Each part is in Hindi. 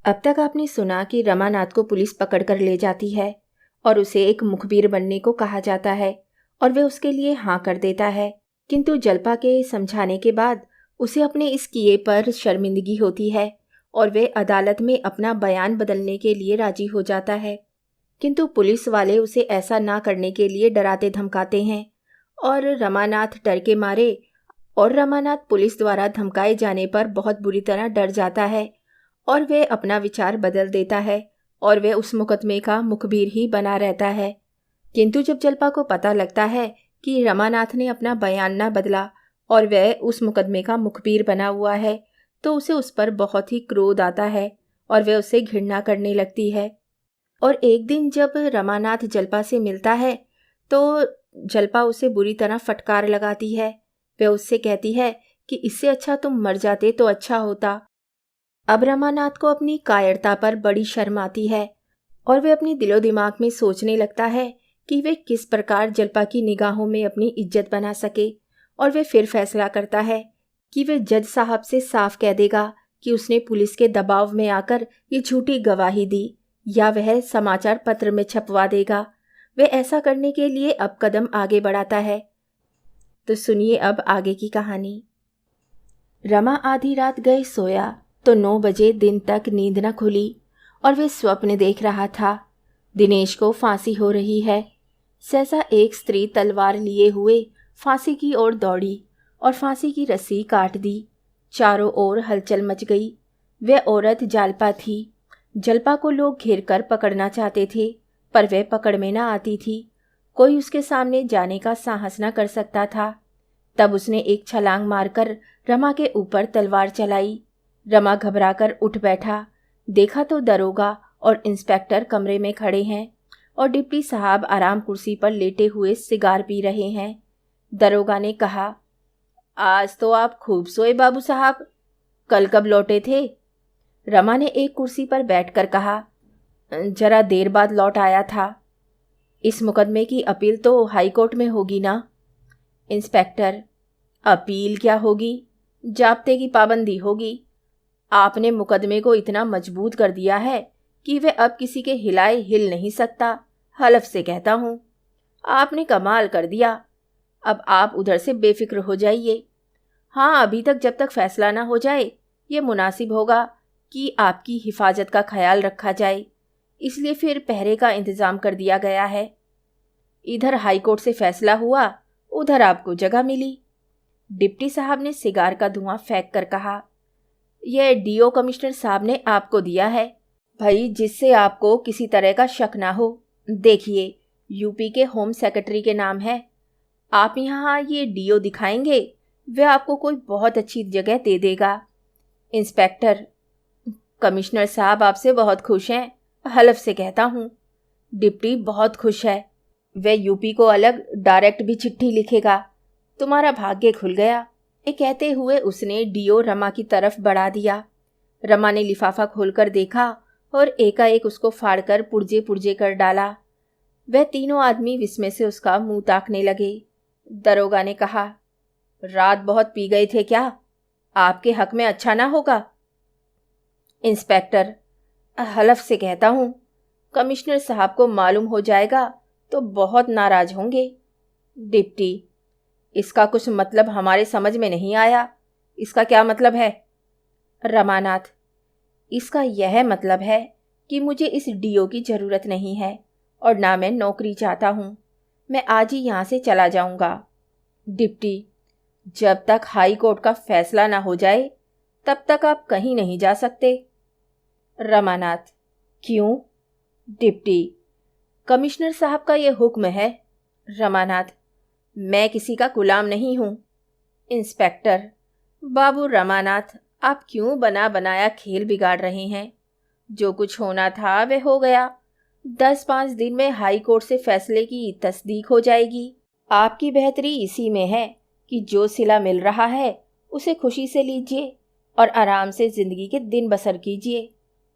अब तक आपने सुना कि रमानाथ को पुलिस पकड़ कर ले जाती है और उसे एक मुखबिर बनने को कहा जाता है और वह उसके लिए हाँ कर देता है। किंतु जल्पा के समझाने के बाद उसे अपने इस किए पर शर्मिंदगी होती है और वह अदालत में अपना बयान बदलने के लिए राजी हो जाता है। किंतु पुलिस वाले उसे ऐसा ना करने के लिए डराते धमकाते हैं और रमानाथ पुलिस द्वारा धमकाए जाने पर बहुत बुरी तरह डर जाता है और वह अपना विचार बदल देता है और वह उस मुकदमे का मुखबिर ही बना रहता है। किंतु जब जल्पा को पता लगता है कि रमानाथ ने अपना बयान न बदला और वह उस मुकदमे का मुखबिर बना हुआ है तो उसे उस पर बहुत ही क्रोध आता है और वह उसे घृणा करने लगती है। और एक दिन जब रमानाथ जल्पा से मिलता है तो जल्पा उसे बुरी तरह फटकार लगाती है। वह उससे कहती है कि इससे अच्छा तुम मर जाते तो अच्छा होता। अब रमानाथ को अपनी कायरता पर बड़ी शर्म आती है और वह अपने दिलो दिमाग में सोचने लगता है कि वे किस प्रकार जल्पा की निगाहों में अपनी इज्जत बना सके। और वह फिर फैसला करता है कि वह जज साहब से साफ कह देगा कि उसने पुलिस के दबाव में आकर ये झूठी गवाही दी या वह समाचार पत्र में छपवा देगा। वह ऐसा करने के लिए अब कदम आगे बढ़ाता है। तो सुनिए अब आगे की कहानी। रमा आधी रात गए सोया तो 9 बजे दिन तक नींद न खुली और वे स्वप्न देख रहा था। दिनेश को फांसी हो रही है। सहसा एक स्त्री तलवार लिए हुए फांसी की ओर दौड़ी और फांसी की रस्सी काट दी। चारों ओर हलचल मच गई। वह औरत जल्पा थी। जल्पा को लोग घेर कर पकड़ना चाहते थे पर वह पकड़ में न आती थी। कोई उसके सामने जाने का साहस न कर सकता था। तब उसने एक छलांग मारकर रमा के ऊपर तलवार चलाई। रमा घबराकर उठ बैठा। देखा तो दरोगा और इंस्पेक्टर कमरे में खड़े हैं और डिप्टी साहब आराम कुर्सी पर लेटे हुए सिगार पी रहे हैं। दरोगा ने कहा, आज तो आप खूब सोए बाबू साहब, कल कब लौटे थे? रमा ने एक कुर्सी पर बैठकर कहा, जरा देर बाद लौट आया था। इस मुकदमे की अपील तो हाई कोर्ट में होगी ना? इंस्पेक्टर, अपील क्या होगी, जाब्ते की पाबंदी होगी। आपने मुकदमे को इतना मजबूत कर दिया है कि वह अब किसी के हिलाए हिल नहीं सकता। हलफ से कहता हूँ, आपने कमाल कर दिया। अब आप उधर से बेफिक्र हो जाइए। हाँ, अभी तक जब तक फैसला ना हो जाए ये मुनासिब होगा कि आपकी हिफाजत का ख्याल रखा जाए, इसलिए फिर पहरे का इंतज़ाम कर दिया गया है। इधर हाई कोर्ट से फैसला हुआ, उधर आपको जगह मिली। डिप्टी साहब ने सिगार का धुआं फेंक कर कहा, यह डीओ कमिश्नर साहब ने आपको दिया है भाई, जिससे आपको किसी तरह का शक ना हो। देखिए, यूपी के होम सेक्रेटरी के नाम है। आप यहाँ ये डीओ दिखाएंगे, वह आपको कोई बहुत अच्छी जगह दे देगा। इंस्पेक्टर, कमिश्नर साहब आपसे बहुत खुश हैं, हलफ से कहता हूँ। डिप्टी बहुत खुश है, वह यूपी को अलग डायरेक्ट भी चिट्ठी लिखेगा। तुम्हारा भाग्य खुल गया। ये कहते हुए उसने डीओ रमा की तरफ बढ़ा दिया। रमा ने लिफाफा खोलकर देखा और एकाएक उसको फाड़कर पुर्जे पुर्जे कर डाला। वह तीनों आदमी विस्मय से उसका मुंह ताकने लगे। दरोगा ने कहा, रात बहुत पी गए थे क्या? आपके हक में अच्छा ना होगा। इंस्पेक्टर, हलफ से कहता हूँ, कमिश्नर साहब को मालूम हो जाएगा तो बहुत नाराज होंगे। डिप्टी, इसका कुछ मतलब हमारे समझ में नहीं आया। इसका क्या मतलब है? रमानाथ, इसका यह मतलब है कि मुझे इस डीओ की ज़रूरत नहीं है और ना मैं नौकरी चाहता हूँ। मैं आज ही यहाँ से चला जाऊँगा। डिप्टी, जब तक हाई कोर्ट का फैसला ना हो जाए तब तक आप कहीं नहीं जा सकते। रमानाथ, क्यों? डिप्टी, कमिश्नर साहब का यह हुक्म है। रमानाथ, मैं किसी का गुलाम नहीं हूँ। इंस्पेक्टर, बाबू रमानाथ, आप क्यों बना बनाया खेल बिगाड़ रहे हैं? जो कुछ होना था वह हो गया। 10-5 दिन में हाई कोर्ट से फैसले की तस्दीक हो जाएगी। आपकी बेहतरी इसी में है कि जो सिला मिल रहा है उसे खुशी से लीजिए और आराम से ज़िंदगी के दिन बसर कीजिए।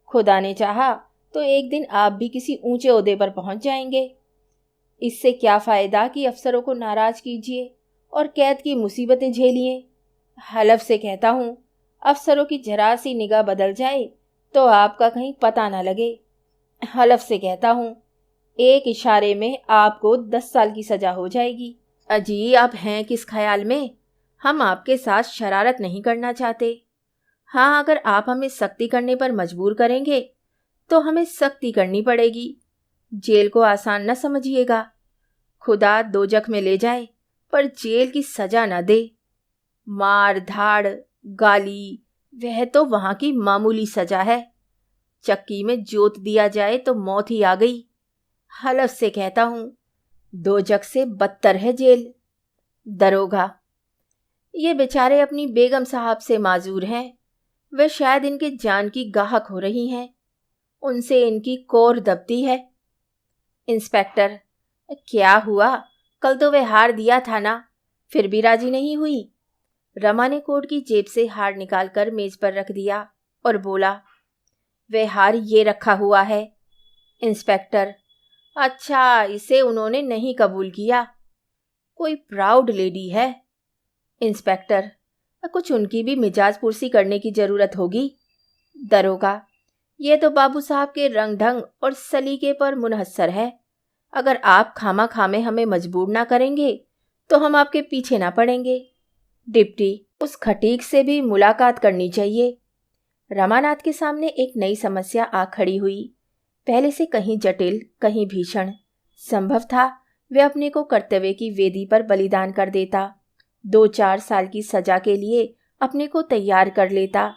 खुदा ने चाहा तो एक दिन आप भी किसी ऊंचे ओहदे पर पहुंच जाएंगे। इससे क्या फ़ायदा कि अफसरों को नाराज़ कीजिए और कैद की मुसीबतें झेलिए। हलफ से कहता हूँ, अफसरों की जरा सी निगाह बदल जाए तो आपका कहीं पता ना लगे। हलफ से कहता हूँ, एक इशारे में आपको 10 साल की सजा हो जाएगी। अजी, आप हैं किस ख्याल में? हम आपके साथ शरारत नहीं करना चाहते। हाँ, अगर आप हमें सख्ती करने पर मजबूर करेंगे तो हमें सख्ती करनी पड़ेगी। जेल को आसान न समझिएगा। खुदा दोजख में ले जाए पर जेल की सजा न दे। मार धाड़, गाली, वह तो वहां की मामूली सजा है। चक्की में जोत दिया जाए तो मौत ही आ गई। हलफ से कहता हूं, दोजख से बदतर है जेल। दरोगा: ये बेचारे अपनी बेगम साहब से माजूर हैं। वे शायद इनके जान की गाहक हो रही हैं। उनसे इनकी कोर दबती है। इंस्पेक्टर: क्या हुआ? कल तो वे हार दिया था ना, फिर भी राजी नहीं हुई। रमा ने कोट की जेब से हार निकालकर मेज पर रख दिया और बोला, वे हार ये रखा हुआ है। इंस्पेक्टर: अच्छा, इसे उन्होंने नहीं कबूल किया। कोई प्राउड लेडी है। इंस्पेक्टर: कुछ उनकी भी मिजाज पुरसी करने की जरूरत होगी। दरोगा: ये तो बाबू साहब के रंग ढंग और सलीके पर मुनहसर है। अगर आप खामा खामे हमें मजबूर ना करेंगे तो हम आपके पीछे ना पड़ेंगे। डिप्टी: उस खटीक से भी मुलाकात करनी चाहिए। रमानाथ के सामने एक नई समस्या आ खड़ी हुई, पहले से कहीं जटिल, कहीं भीषण। संभव था वे अपने को कर्तव्य की वेदी पर बलिदान कर देता, 2-4 साल की सजा के लिए अपने को तैयार कर लेता।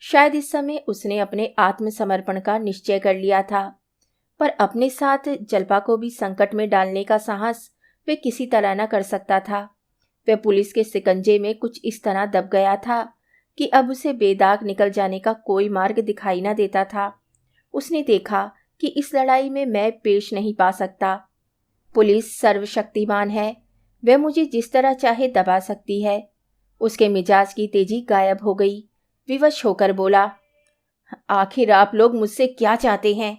शायद इस समय उसने अपने आत्मसमर्पण का निश्चय कर लिया था, पर अपने साथ जल्पा को भी संकट में डालने का साहस वे किसी तरह न कर सकता था। वह पुलिस के शिकंजे में कुछ इस तरह दब गया था कि अब उसे बेदाग निकल जाने का कोई मार्ग दिखाई न देता था। उसने देखा कि इस लड़ाई में मैं पेश नहीं पा सकता। पुलिस सर्वशक्तिमान है, वह मुझे जिस तरह चाहे दबा सकती है। उसके मिजाज की तेजी गायब हो गई। विवश होकर बोला, आखिर आप लोग मुझसे क्या चाहते हैं?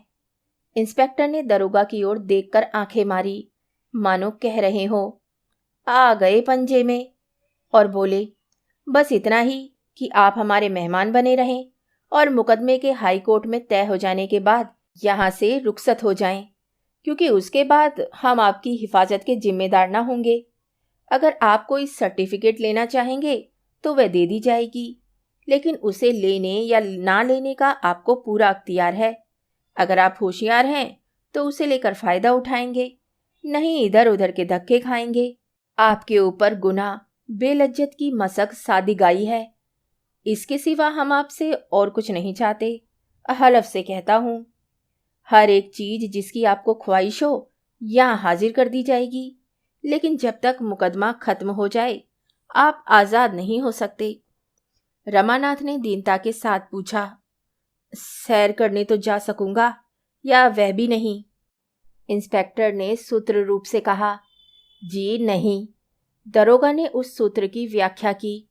इंस्पेक्टर ने दरोगा की ओर देखकर आंखें मारी, मानो कह रहे हो, आ गए पंजे में, और बोले, बस इतना ही कि आप हमारे मेहमान बने रहें और मुकदमे के हाई कोर्ट में तय हो जाने के बाद यहाँ से रुखसत हो जाएं, क्योंकि उसके बाद हम आपकी हिफाजत के जिम्मेदार ना होंगे। अगर आप कोई सर्टिफिकेट लेना चाहेंगे तो वह दे दी जाएगी, लेकिन उसे लेने या ना लेने का आपको पूरा अख्तियार है। अगर आप होशियार हैं तो उसे लेकर फायदा उठाएंगे, नहीं इधर उधर के धक्के खाएंगे। आपके ऊपर गुनाह बेलज्जत की मसक सादिगाई है। इसके सिवा हम आपसे और कुछ नहीं चाहते। हलफ से कहता हूँ, हर एक चीज जिसकी आपको ख्वाहिश हो यहाँ हाजिर कर दी जाएगी, लेकिन जब तक मुकदमा खत्म हो जाए आप आज़ाद नहीं हो सकते। रमानाथ ने दीनता के साथ पूछा, सैर करने तो जा सकूंगा या वह भी नहीं? इंस्पेक्टर ने सूत्र रूप से कहा, जी नहीं। दरोगा ने उस सूत्र की व्याख्या की,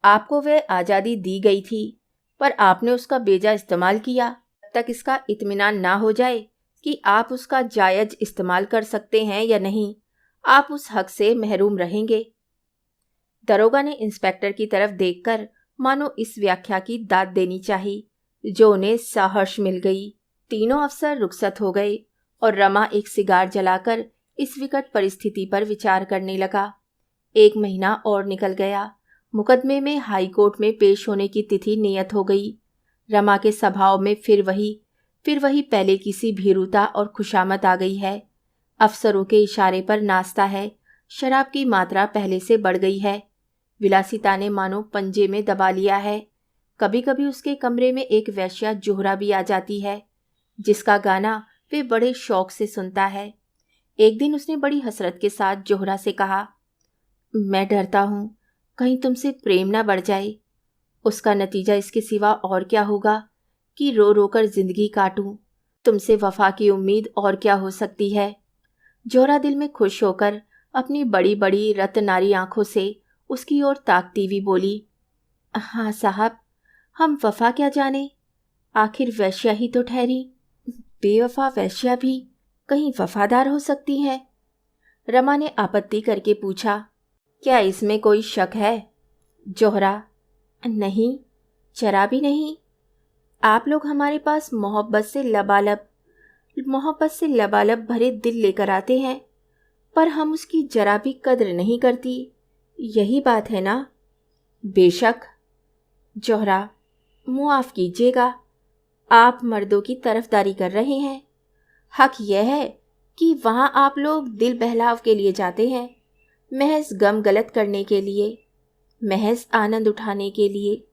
आपको वह आज़ादी दी गई थी, पर आपने उसका बेजा इस्तेमाल किया। तब तक इसका इत्मीनान ना हो जाए कि आप उसका जायज इस्तेमाल कर सकते हैं या नहीं, आप उस हक से महरूम रहेंगे। दरोगा ने इंस्पेक्टर की तरफ देखकर मानो इस व्याख्या की दाद देनी चाहिए, जो उन्हें सहर्ष मिल गई। तीनों अफसर रुखसत हो गए और रमा एक सिगार जलाकर इस विकट परिस्थिति पर विचार करने लगा। 1 महीना और निकल गया। मुकदमे में हाई कोर्ट में पेश होने की तिथि नियत हो गई। रमा के स्वभाव में फिर वही पहले की सी भीरुता और खुशामद आ गई है। अफसरों के इशारे पर नाश्ता है, शराब की मात्रा पहले से बढ़ गई है। विलासिता ने मानो पंजे में दबा लिया है। कभी कभी उसके कमरे में एक वेश्या जोहरा भी आ जाती है, जिसका गाना वे बड़े शौक से सुनता है। एक दिन उसने बड़ी हसरत के साथ जोहरा से कहा, मैं डरता हूँ कहीं तुमसे प्रेम ना बढ़ जाए। उसका नतीजा इसके सिवा और क्या होगा कि रो रो कर जिंदगी काटूं। तुमसे वफा की उम्मीद और क्या हो सकती है। जोहरा दिल में खुश होकर अपनी बड़ी बड़ी रत्नारी आंखों से उसकी ओर ताकती हुई बोली, हाँ साहब, हम वफा क्या जाने, आखिर वैश्या ही तो ठहरी। बेवफा वैश्या भी कहीं वफादार हो सकती है। रमा ने आपत्ति करके पूछा, क्या इसमें कोई शक है? जोहरा, नहीं, जरा भी नहीं। आप लोग हमारे पास मोहब्बत से लबालब भरे दिल लेकर आते हैं, पर हम उसकी जरा भी कद्र नहीं करती। यही बात है ना? बेशक। जोहरा, मुआफ़ कीजिएगा, आप मर्दों की तरफदारी कर रहे हैं। हक यह है कि वहाँ आप लोग दिल बहलाव के लिए जाते हैं, महज गम गलत करने के लिए, महज आनंद उठाने के लिए।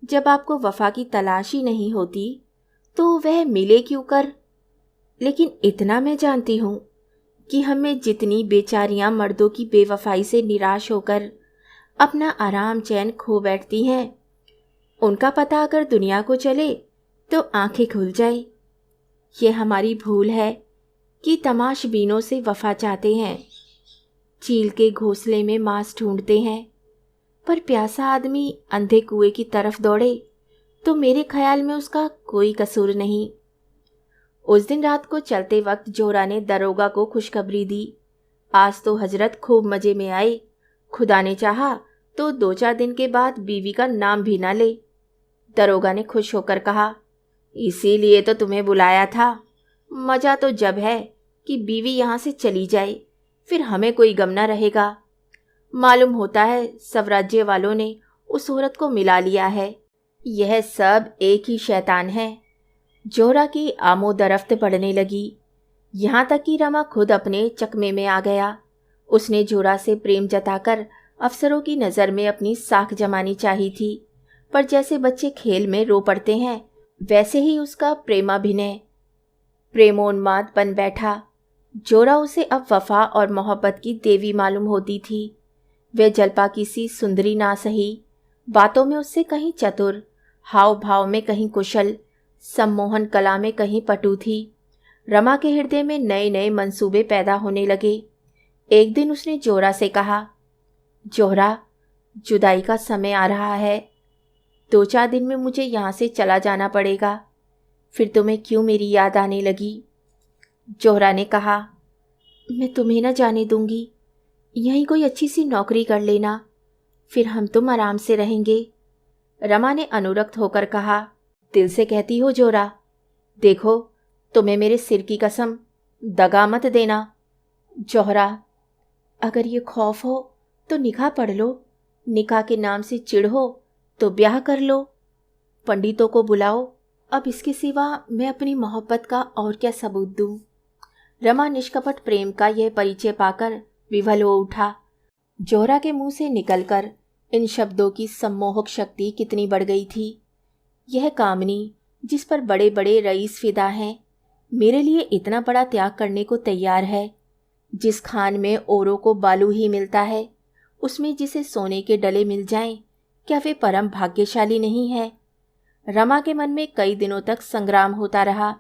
जब आपको वफा की तलाश ही नहीं होती तो वह मिले क्यों कर? लेकिन इतना मैं जानती हूँ कि हमें जितनी बेचारियां मर्दों की बेवफाई से निराश होकर अपना आराम चैन खो बैठती हैं, उनका पता अगर दुनिया को चले तो आंखें खुल जाए। ये हमारी भूल है कि तमाशबीनों से वफा चाहते हैं, चील के घोंसले में मांस ढूंढते हैं, पर प्यासा आदमी अंधे कुएं की तरफ दौड़े तो मेरे ख्याल में उसका कोई कसूर नहीं। उस दिन रात को चलते वक्त जोहरा ने दरोगा को खुशखबरी दी, आज तो हजरत खूब मजे में आए। खुदा ने चाहा तो 2-4 दिन के बाद बीवी का नाम भी ना ले। दरोगा ने खुश होकर कहा, इसीलिए तो तुम्हें बुलाया था। मजा तो जब है कि बीवी यहाँ से चली जाए, फिर हमें कोई गम ना रहेगा। मालूम होता है स्वराज्य वालों ने उस औरत को मिला लिया है। यह सब एक ही शैतान है। जोहरा की आमोदरफ्त पड़ने लगी, यहाँ तक कि रमा खुद अपने चकमे में आ गया। उसने जोहरा से प्रेम जताकर अफसरों की नज़र में अपनी साख जमानी चाही थी, पर जैसे बच्चे खेल में रो पड़ते हैं वैसे ही उसका प्रेमाभिनय प्रेमोन्माद बन बैठा। जोहरा उसे अब वफा और मोहब्बत की देवी मालूम होती थी। वह जलपा किसी सुंदरी ना सही, बातों में उससे कहीं चतुर, हाव भाव में कहीं कुशल, सम्मोहन कला में कहीं पटु थी। रमा के हृदय में नए नए मंसूबे पैदा होने लगे। एक दिन उसने जोहरा से कहा, जोहरा, जुदाई का समय आ रहा है, 2-4 दिन में मुझे यहाँ से चला जाना पड़ेगा, फिर तुम्हें क्यों मेरी याद आने लगी? जोहरा ने कहा, मैं तुम्हें न जाने दूंगी, यहीं कोई अच्छी सी नौकरी कर लेना, फिर हम तुम आराम से रहेंगे। रमा ने अनुरक्त होकर कहा, दिल से कहती हो जोहरा? देखो, तुम्हें मेरे सिर की कसम, दगा मत देना। जोहरा, अगर ये खौफ हो तो निकाह पढ़ लो, निकाह के नाम से चिढ़ हो तो ब्याह कर लो, पंडितों को बुलाओ। अब इसके सिवा मैं अपनी मोहब्बत का और क्या सबूत दूं? रमा निष्कपट प्रेम का यह परिचय पाकर विवल हो उठा। जोहरा के मुंह से निकलकर इन शब्दों की सम्मोहक शक्ति कितनी बढ़ गई थी। यह कामनी जिस पर बड़े बड़े रईस फिदा हैं, मेरे लिए इतना बड़ा त्याग करने को तैयार है। जिस खान में औरों को बालू ही मिलता है, उसमें जिसे सोने के डले मिल जाएं, क्या वे परम भाग्यशाली नहीं है? रमा के मन में कई दिनों तक संग्राम होता रहा।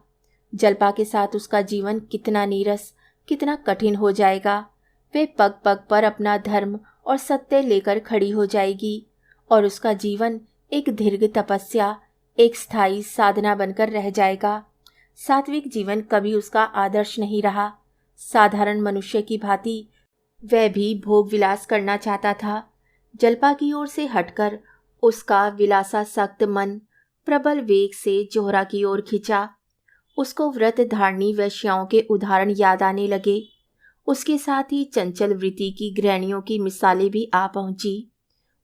जलपा के साथ उसका जीवन कितना नीरस, कितना कठिन हो जाएगा। वे पग पग पर अपना धर्म और सत्य लेकर खड़ी हो जाएगी और उसका जीवन एक दीर्घ तपस्या, एक स्थायी साधना बनकर रह जाएगा। सात्विक जीवन कभी उसका आदर्श नहीं रहा। साधारण मनुष्य की भांति वह भी भोग विलास करना चाहता था। जलपा की ओर से हटकर उसका विलासासक्त मन प्रबल वेग से जोहरा की ओर खिंचा। उसको व्रत धारणी वैश्याओं के उदाहरण याद आने लगे। उसके साथ ही चंचल वृत्ति की गृहणियों की मिसालें भी आ पहुंची।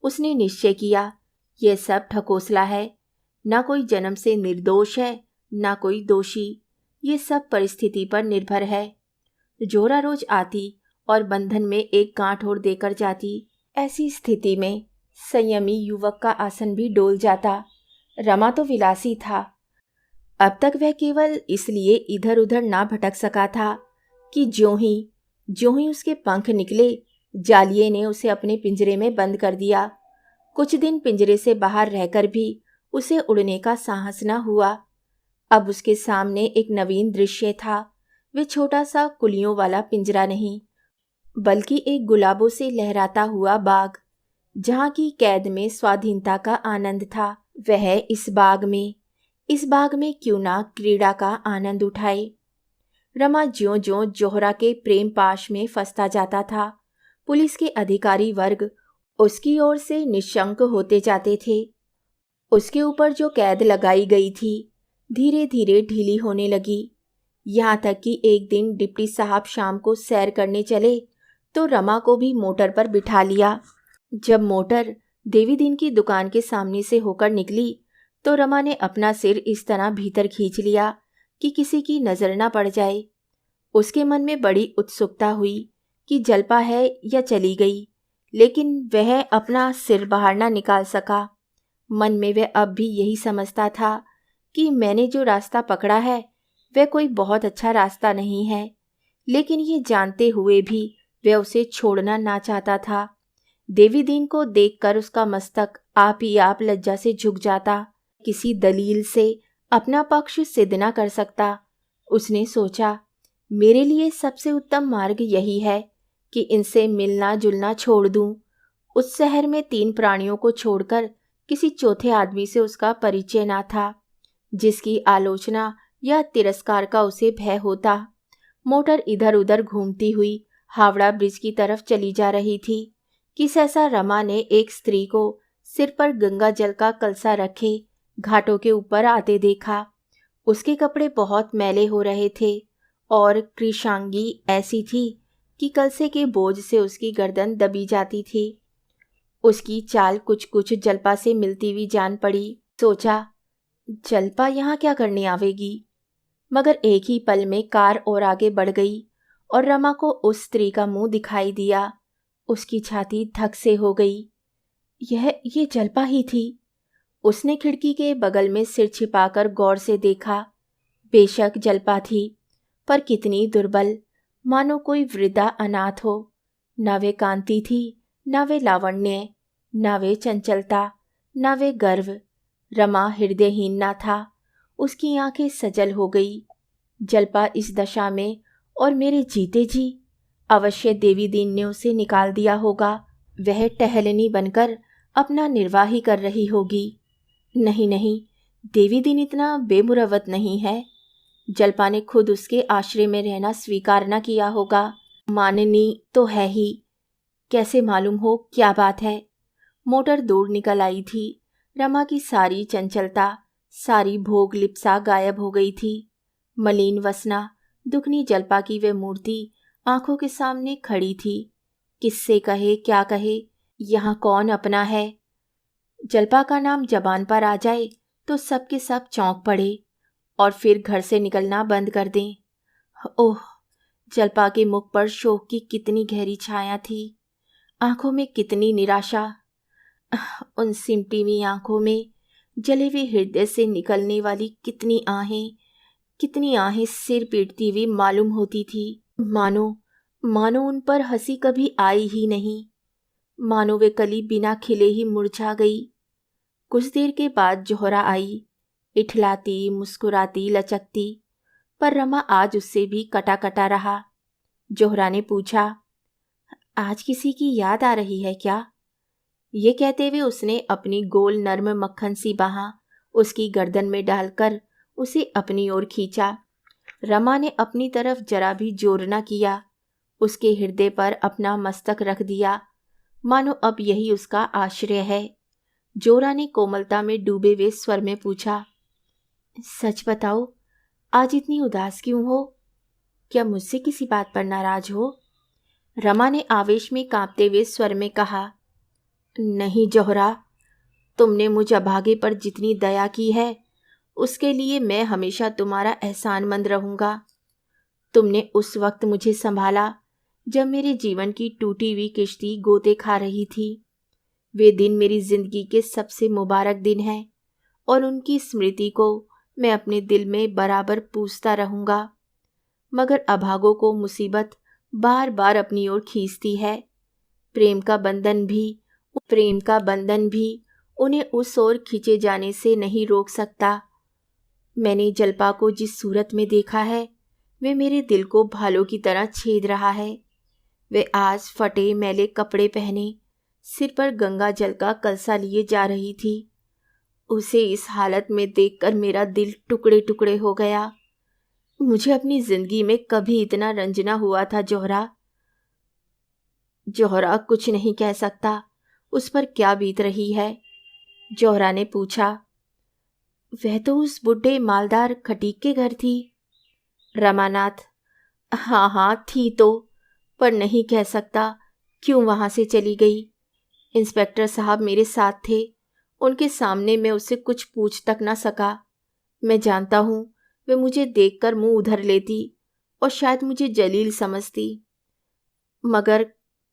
उसने निश्चय किया, यह सब ठकोसला है, ना कोई जन्म से निर्दोष है, ना कोई दोषी, ये सब परिस्थिति पर निर्भर है। जोहरा रोज आती और बंधन में एक गांठ और देकर जाती। ऐसी स्थिति में संयमी युवक का आसन भी डोल जाता। रमा तो विलासी था। अब तक वह केवल इसलिए इधर उधर ना भटक सका था कि ज्यों ही उसके पंख निकले, जालिये ने उसे अपने पिंजरे में बंद कर दिया। कुछ दिन पिंजरे से बाहर रहकर भी उसे उड़ने का साहस न हुआ। अब उसके सामने एक नवीन दृश्य था। वे छोटा सा कुलियों वाला पिंजरा नहीं, बल्कि एक गुलाबों से लहराता हुआ बाग, जहाँ की कैद में स्वाधीनता का आनंद था। वह इस बाग में क्यों ना क्रीड़ा का आनंद उठाए। रमा ज्यों ज्यों जोहरा के प्रेम पाश में फंसता जाता था, पुलिस के अधिकारी वर्ग उसकी ओर से निशंक होते जाते थे। उसके ऊपर जो कैद लगाई गई थी धीरे धीरे ढीली होने लगी। यहाँ तक कि एक दिन डिप्टी साहब शाम को सैर करने चले तो रमा को भी मोटर पर बिठा लिया। जब मोटर देवी दीन की दुकान के सामने से होकर निकली तो रमा ने अपना सिर इस तरह भीतर खींच लिया कि किसी की नज़र न पड़ जाए। उसके मन में बड़ी उत्सुकता हुई कि जलपा है या चली गई, लेकिन वह अपना सिर बाहर ना निकाल सका। मन में वह अब भी यही समझता था कि मैंने जो रास्ता पकड़ा है वह कोई बहुत अच्छा रास्ता नहीं है, लेकिन ये जानते हुए भी वह उसे छोड़ना ना चाहता था। देवी दीन को देखकर उसका मस्तक आप ही आप लज्जा से झुक जाता। किसी दलील से अपना पक्ष सिद्ध न कर सकता। उसने सोचा, मेरे लिए सबसे उत्तम मार्ग यही है कि इनसे मिलना जुलना छोड़ दूं। उस शहर में 3 प्राणियों को छोड़कर किसी चौथे आदमी से उसका परिचय ना था जिसकी आलोचना या तिरस्कार का उसे भय होता। मोटर इधर उधर घूमती हुई हावड़ा ब्रिज की तरफ चली जा रही थी कि सहसा रमा ने एक स्त्री को सिर पर गंगा जल का कलसा रखे घाटों के ऊपर आते देखा। उसके कपड़े बहुत मैले हो रहे थे और कृशांगी ऐसी थी कि कलसे के बोझ से उसकी गर्दन दबी जाती थी। उसकी चाल कुछ कुछ जलपा से मिलती हुई जान पड़ी। सोचा, जलपा यहाँ क्या करने आवेगी? मगर एक ही पल में कार और आगे बढ़ गई और रमा को उस स्त्री का मुंह दिखाई दिया। उसकी छाती धक से हो गई। ये जलपा ही थी। उसने खिड़की के बगल में सिर छिपाकर गौर से देखा। बेशक जलपा थी, पर कितनी दुर्बल, मानो कोई वृद्धा अनाथ हो। न वे कांति थी, न वे लावण्य, न वे चंचलता, न वे गर्व। रमा हृदयहीन न था। उसकी आंखें सजल हो गई। जलपा इस दशा में और मेरे जीते जी अवश्य देवी दीन ने उसे निकाल दिया होगा। वह टहलनी बनकर अपना निर्वाह ही कर रही होगी। नहीं नहीं, देवी दीन इतना बेमुरवत नहीं है। जलपा ने खुद उसके आश्रय में रहना स्वीकार न किया होगा। माननी तो है ही, कैसे मालूम हो क्या बात है। मोटर दूर निकल आई थी। रमा की सारी चंचलता, सारी भोग लिप्सा गायब हो गई थी। मलिन वसना, दुखनी जलपा की वे मूर्ति आंखों के सामने खड़ी थी। किससे कहे क्या कहे, यहाँ कौन अपना है? जलपा का नाम जबान पर आ जाए तो सबके सब चौंक पड़े और फिर घर से निकलना बंद कर दें। ओह, जलपा के मुख पर शोक की कितनी गहरी छाया थी, आंखों में कितनी निराशा। उन सिमटी हुई आंखों में जले हुए हृदय से निकलने वाली कितनी आहें सिर पीटती हुई मालूम होती थी। मानो उन पर हंसी कभी आई ही नहीं। मानो वे कली बिना खिले ही मुरझा गई। कुछ देर के बाद जोहरा आई, इठलाती, मुस्कुराती, लचकती, पर रमा आज उससे भी कटा कटा रहा। जोहरा ने पूछा, आज किसी की याद आ रही है क्या? ये कहते हुए उसने अपनी गोल नर्म मक्खन सी बाहां उसकी गर्दन में डालकर उसे अपनी ओर खींचा। रमा ने अपनी तरफ जरा भी जोर न किया। उसके हृदय पर अपना मस्तक रख दिया, मानो अब यही उसका आश्रय है। जोरा ने कोमलता में डूबे हुए स्वर में पूछा, सच बताओ, आज इतनी उदास क्यों हो? क्या मुझसे किसी बात पर नाराज हो? रमा ने आवेश में कांपते हुए स्वर में कहा, नहीं जोहरा, तुमने मुझ अभागे पर जितनी दया की है उसके लिए मैं हमेशा तुम्हारा एहसानमंद रहूंगा। तुमने उस वक्त मुझे संभाला जब मेरे जीवन की टूटी हुई किश्ती गोते खा रही थी। वे दिन मेरी जिंदगी के सबसे मुबारक दिन हैं और उनकी स्मृति को मैं अपने दिल में बराबर पूजता रहूंगा। मगर अभागों को मुसीबत बार बार अपनी ओर खींचती है। प्रेम का बंधन भी उन्हें उस ओर खींचे जाने से नहीं रोक सकता। मैंने जलपा को जिस सूरत में देखा है वे मेरे दिल को भालों की तरह छेद रहा है। वे आज फटे मैले कपड़े पहने सिर पर गंगा जल का कलसा लिए जा रही थी। उसे इस हालत में देखकर मेरा दिल टुकड़े टुकड़े हो गया। मुझे अपनी जिंदगी में कभी इतना रंज न हुआ था। जोहरा कुछ नहीं कह सकता उस पर क्या बीत रही है। जोहरा ने पूछा, वह तो उस बुढ़े मालदार खटीक के घर थी। रमानाथ: हाँ हाँ थी तो, पर नहीं कह सकता क्यों वहां से चली गई। इंस्पेक्टर साहब मेरे साथ थे, उनके सामने मैं उससे कुछ पूछ तक ना सका। मैं जानता हूँ वे मुझे देखकर मुंह उधर लेती और शायद मुझे जलील समझती, मगर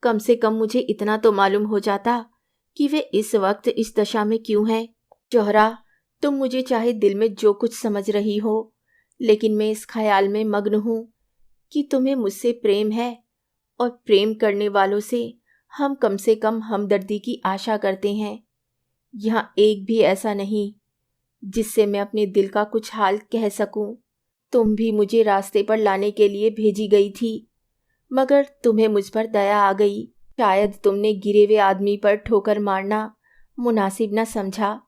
कम से कम मुझे इतना तो मालूम हो जाता कि वे इस वक्त इस दशा में क्यों हैं। जोहरा, तुम मुझे चाहे दिल में जो कुछ समझ रही हो, लेकिन मैं इस ख्याल में मग्न हूँ कि तुम्हें मुझसे प्रेम है, और प्रेम करने वालों से हम कम से कम हमदर्दी की आशा करते हैं। यहाँ एक भी ऐसा नहीं जिससे मैं अपने दिल का कुछ हाल कह सकूं। तुम भी मुझे रास्ते पर लाने के लिए भेजी गई थी, मगर तुम्हें मुझ पर दया आ गई। शायद तुमने गिरे हुए आदमी पर ठोकर मारना मुनासिब न समझा।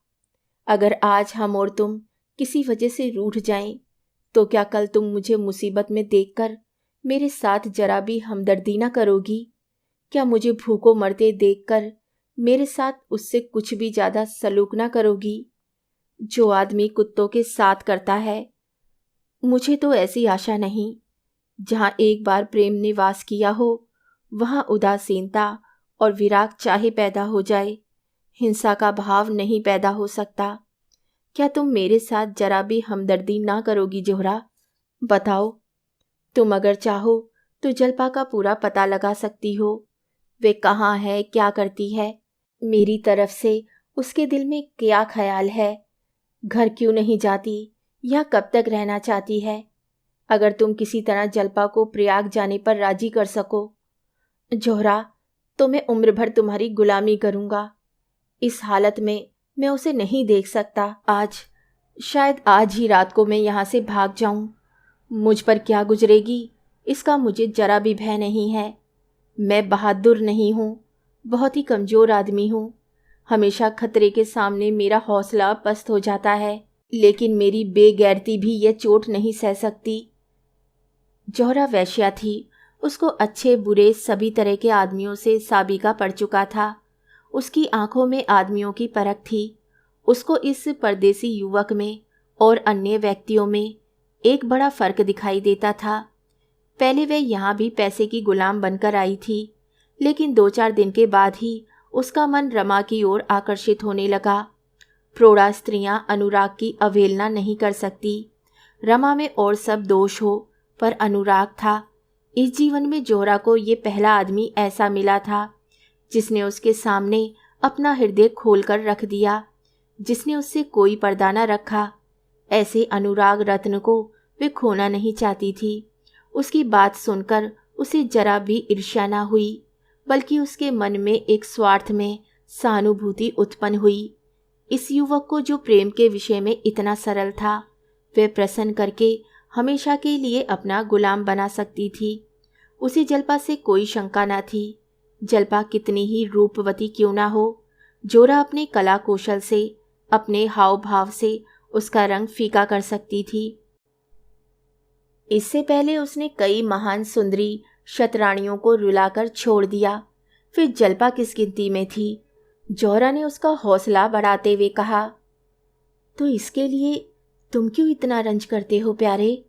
अगर आज हम और तुम किसी वजह से रूठ जाएं, तो क्या कल तुम मुझे मुसीबत में देखकर मेरे साथ जरा भी हमदर्दी न करोगी? क्या मुझे भूखों मरते देखकर मेरे साथ उससे कुछ भी ज़्यादा सलूक न करोगी जो आदमी कुत्तों के साथ करता है? मुझे तो ऐसी आशा नहीं। जहाँ एक बार प्रेम ने वास किया हो, वहाँ उदासीनता और विराग चाहे पैदा हो जाए, हिंसा का भाव नहीं पैदा हो सकता। क्या तुम मेरे साथ जरा भी हमदर्दी ना करोगी जोहरा? बताओ। तुम अगर चाहो तो जलपा का पूरा पता लगा सकती हो। वे कहाँ है, क्या करती है, मेरी तरफ से उसके दिल में क्या ख्याल है, घर क्यों नहीं जाती, या कब तक रहना चाहती है। अगर तुम किसी तरह जलपा को प्रयाग जाने पर राजी कर सको जोहरा, तो मैं उम्र भर तुम्हारी गुलामी करूँगा। इस हालत में मैं उसे नहीं देख सकता। शायद आज ही रात को मैं यहाँ से भाग जाऊँ। मुझ पर क्या गुजरेगी इसका मुझे जरा भी भय नहीं है। मैं बहादुर नहीं हूँ, बहुत ही कमज़ोर आदमी हूँ। हमेशा खतरे के सामने मेरा हौसला पस्त हो जाता है, लेकिन मेरी बेगैरती भी यह चोट नहीं सह सकती। जोहरा वैश्या थी, उसको अच्छे बुरे सभी तरह के आदमियों से साबिका पड़ चुका था। उसकी आंखों में आदमियों की परख थी। उसको इस परदेसी युवक में और अन्य व्यक्तियों में एक बड़ा फर्क दिखाई देता था। पहले वह यहाँ भी पैसे की गुलाम बनकर आई थी, लेकिन 2-4 दिन के बाद ही उसका मन रमा की ओर आकर्षित होने लगा। प्रौढ़ा स्त्रियां अनुराग की अवहेलना नहीं कर सकती। रमा में और सब दोष हो, पर अनुराग था। इस जीवन में जोहरा को ये पहला आदमी ऐसा मिला था जिसने उसके सामने अपना हृदय खोलकर रख दिया, जिसने उससे कोई पर्दा न रखा। ऐसे अनुराग रत्न को वे खोना नहीं चाहती थी। उसकी बात सुनकर उसे जरा भी ईर्ष्या न हुई, बल्कि उसके मन में एक स्वार्थ में सहानुभूति उत्पन्न हुई। इस युवक को जो प्रेम के विषय में इतना सरल था, वह प्रसन्न करके हमेशा के लिए अपना गुलाम बना सकती थी। उसे जलपा से कोई शंका न थी। जलपा कितनी ही रूपवती क्यों ना हो, जोरा अपने कला कौशल से, अपने हाव भाव से उसका रंग फीका कर सकती थी। इससे पहले उसने कई महान सुंदरी शतरानियों को रुलाकर छोड़ दिया, फिर जलपा किस गिनती में थी। जोहरा ने उसका हौसला बढ़ाते हुए कहा, तो इसके लिए तुम क्यों इतना रंज करते हो प्यारे?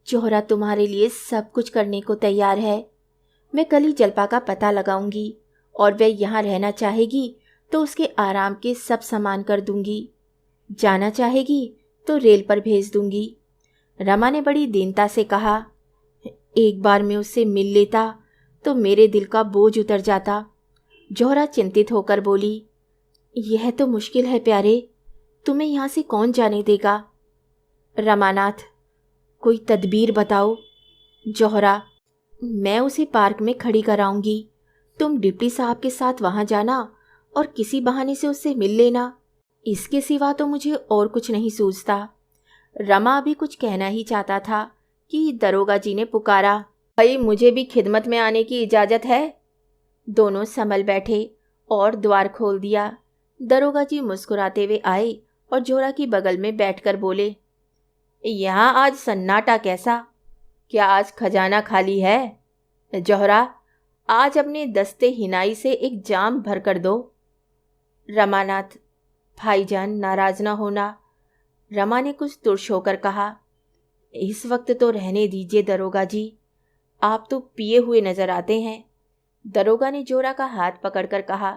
जोहरा तुम्हारे लिए सब कुछ करने को तैयार है। मैं कल ही जलपा का पता लगाऊंगी, और वह यहाँ रहना चाहेगी तो उसके आराम के सब सामान कर दूंगी। जाना चाहेगी तो रेल पर भेज दूंगी। रमा ने बड़ी दीनता से कहा, एक बार मैं उससे मिल लेता तो मेरे दिल का बोझ उतर जाता। जोहरा चिंतित होकर बोली, यह तो मुश्किल है प्यारे, तुम्हें यहाँ से कौन जाने देगा? रमानाथ, कोई तदबीर बताओ। जोहरा, मैं उसे पार्क में खड़ी कराऊंगी, तुम डिप्टी साहब के साथ वहाँ जाना और किसी बहाने से उससे मिल लेना। इसके सिवा तो मुझे और कुछ नहीं सूझता। रमा अभी कुछ कहना ही चाहता था कि दरोगा जी ने पुकारा, भाई मुझे भी खिदमत में आने की इजाज़त है। दोनों संभल बैठे और द्वार खोल दिया। दरोगा जी मुस्कुराते हुए आए और जोहरा की बगल में बैठकर बोले, यहाँ आज सन्नाटा कैसा? क्या आज खजाना खाली है? जोहरा, आज अपने दस्ते हिनाई से एक जाम भर कर दो। रमानाथ, भाईजान नाराज ना होना, रमा ने कुछ तुर्श होकर कहा। इस वक्त तो रहने दीजिए दरोगा जी, आप तो पिए हुए नजर आते हैं। दरोगा ने जोहरा का हाथ पकड़कर कहा।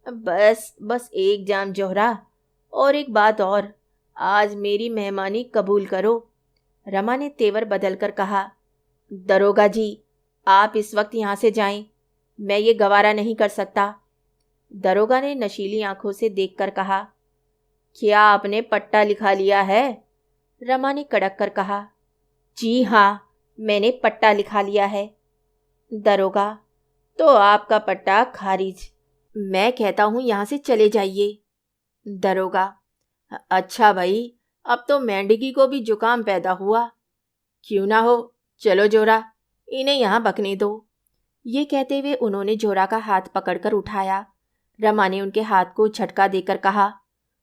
बस बस एक जाम जोहरा, और एक बात और, आज मेरी मेहमानी कबूल करो। रमा ने तेवर बदलकर कहा। दरोगा जी, आप इस वक्त यहाँ से जाएं, मैं ये गवारा नहीं कर सकता। दरोगा ने नशीली आंखों से देखकर कहा। क्या आपने पट्टा लिखा लिया है? रमा ने कड़क कर कहा। जी हाँ, मैंने पट्टा लिखा लिया है। दरोगा, तो आपका पट्टा खारिज। मैं कहता हूँ यहाँ से चले जाइए। दरोगा, अच्छा भाई, अब तो मेंढकी को भी जुकाम पैदा हुआ। क्यों ना हो, चलो जोरा, इन्हें यहाँ बकने दो। ये कहते हुए उन्होंने जोरा का हाथ पकड़कर उठाया। रमा ने उनके हाथ को झटका देकर कहा।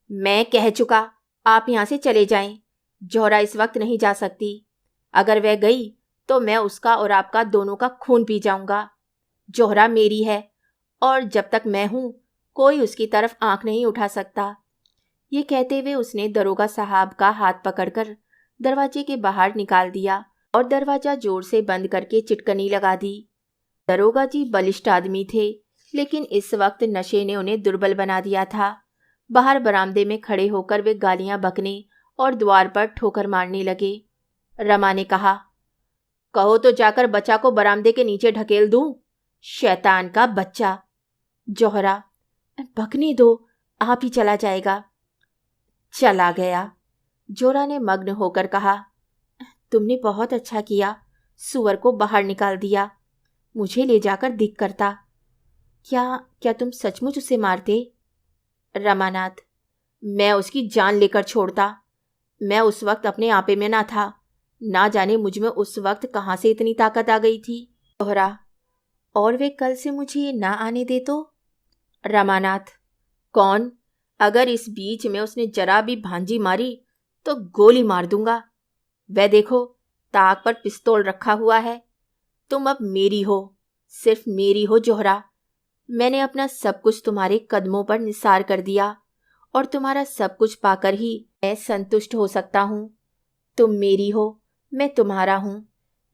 मैं कह चुका, आप यहाँ से चले जाएं। जोहरा इस वक्त नहीं जा सकती। अगर वह गई तो मैं उसका और आपका दोनों का खून पी जाऊंगा। जोहरा मेरी है, और जब तक मैं हूं कोई उसकी तरफ आंख नहीं उठा सकता। ये कहते हुए उसने दरोगा साहब का हाथ पकड़कर दरवाजे के बाहर निकाल दिया और दरवाजा जोर से बंद करके चिटकनी लगा दी। दरोगा जी बलिष्ठ आदमी थे, लेकिन इस वक्त नशे ने उन्हें दुर्बल बना दिया था। बाहर बरामदे में खड़े होकर वे गालियां बकने और द्वार पर ठोकर मारने लगे। रमा ने कहा। कहो तो जाकर बच्चा को बरामदे के नीचे ढकेल दूं, शैतान का बच्चा। जोहरा, बकने दो, आप ही चला जाएगा। चला गया। जोहरा ने मग्न होकर कहा। तुमने बहुत अच्छा किया, सुअर को बाहर निकाल दिया, मुझे ले जाकर दिख करता। क्या तुम सचमुच उसे मारते? रमानाथ, मैं उसकी जान लेकर छोड़ता। मैं उस वक्त अपने आपे में ना था, ना जाने मुझ में उस वक्त कहाँ से इतनी ताकत आ गई थी। जोहरा, और वे कल से मुझे ना आने दे तो? रमानाथ, कौन? अगर इस बीच में उसने जरा भी भांजी मारी तो गोली मार दूंगा। वह देखो, ताक पर पिस्तौल रखा हुआ है। तुम अब मेरी हो, सिर्फ मेरी हो जोहरा। मैंने अपना सब कुछ तुम्हारे कदमों पर निसार कर दिया, और तुम्हारा सब कुछ पाकर ही मैं संतुष्ट हो सकता हूँ। तुम मेरी हो, मैं तुम्हारा हूँ।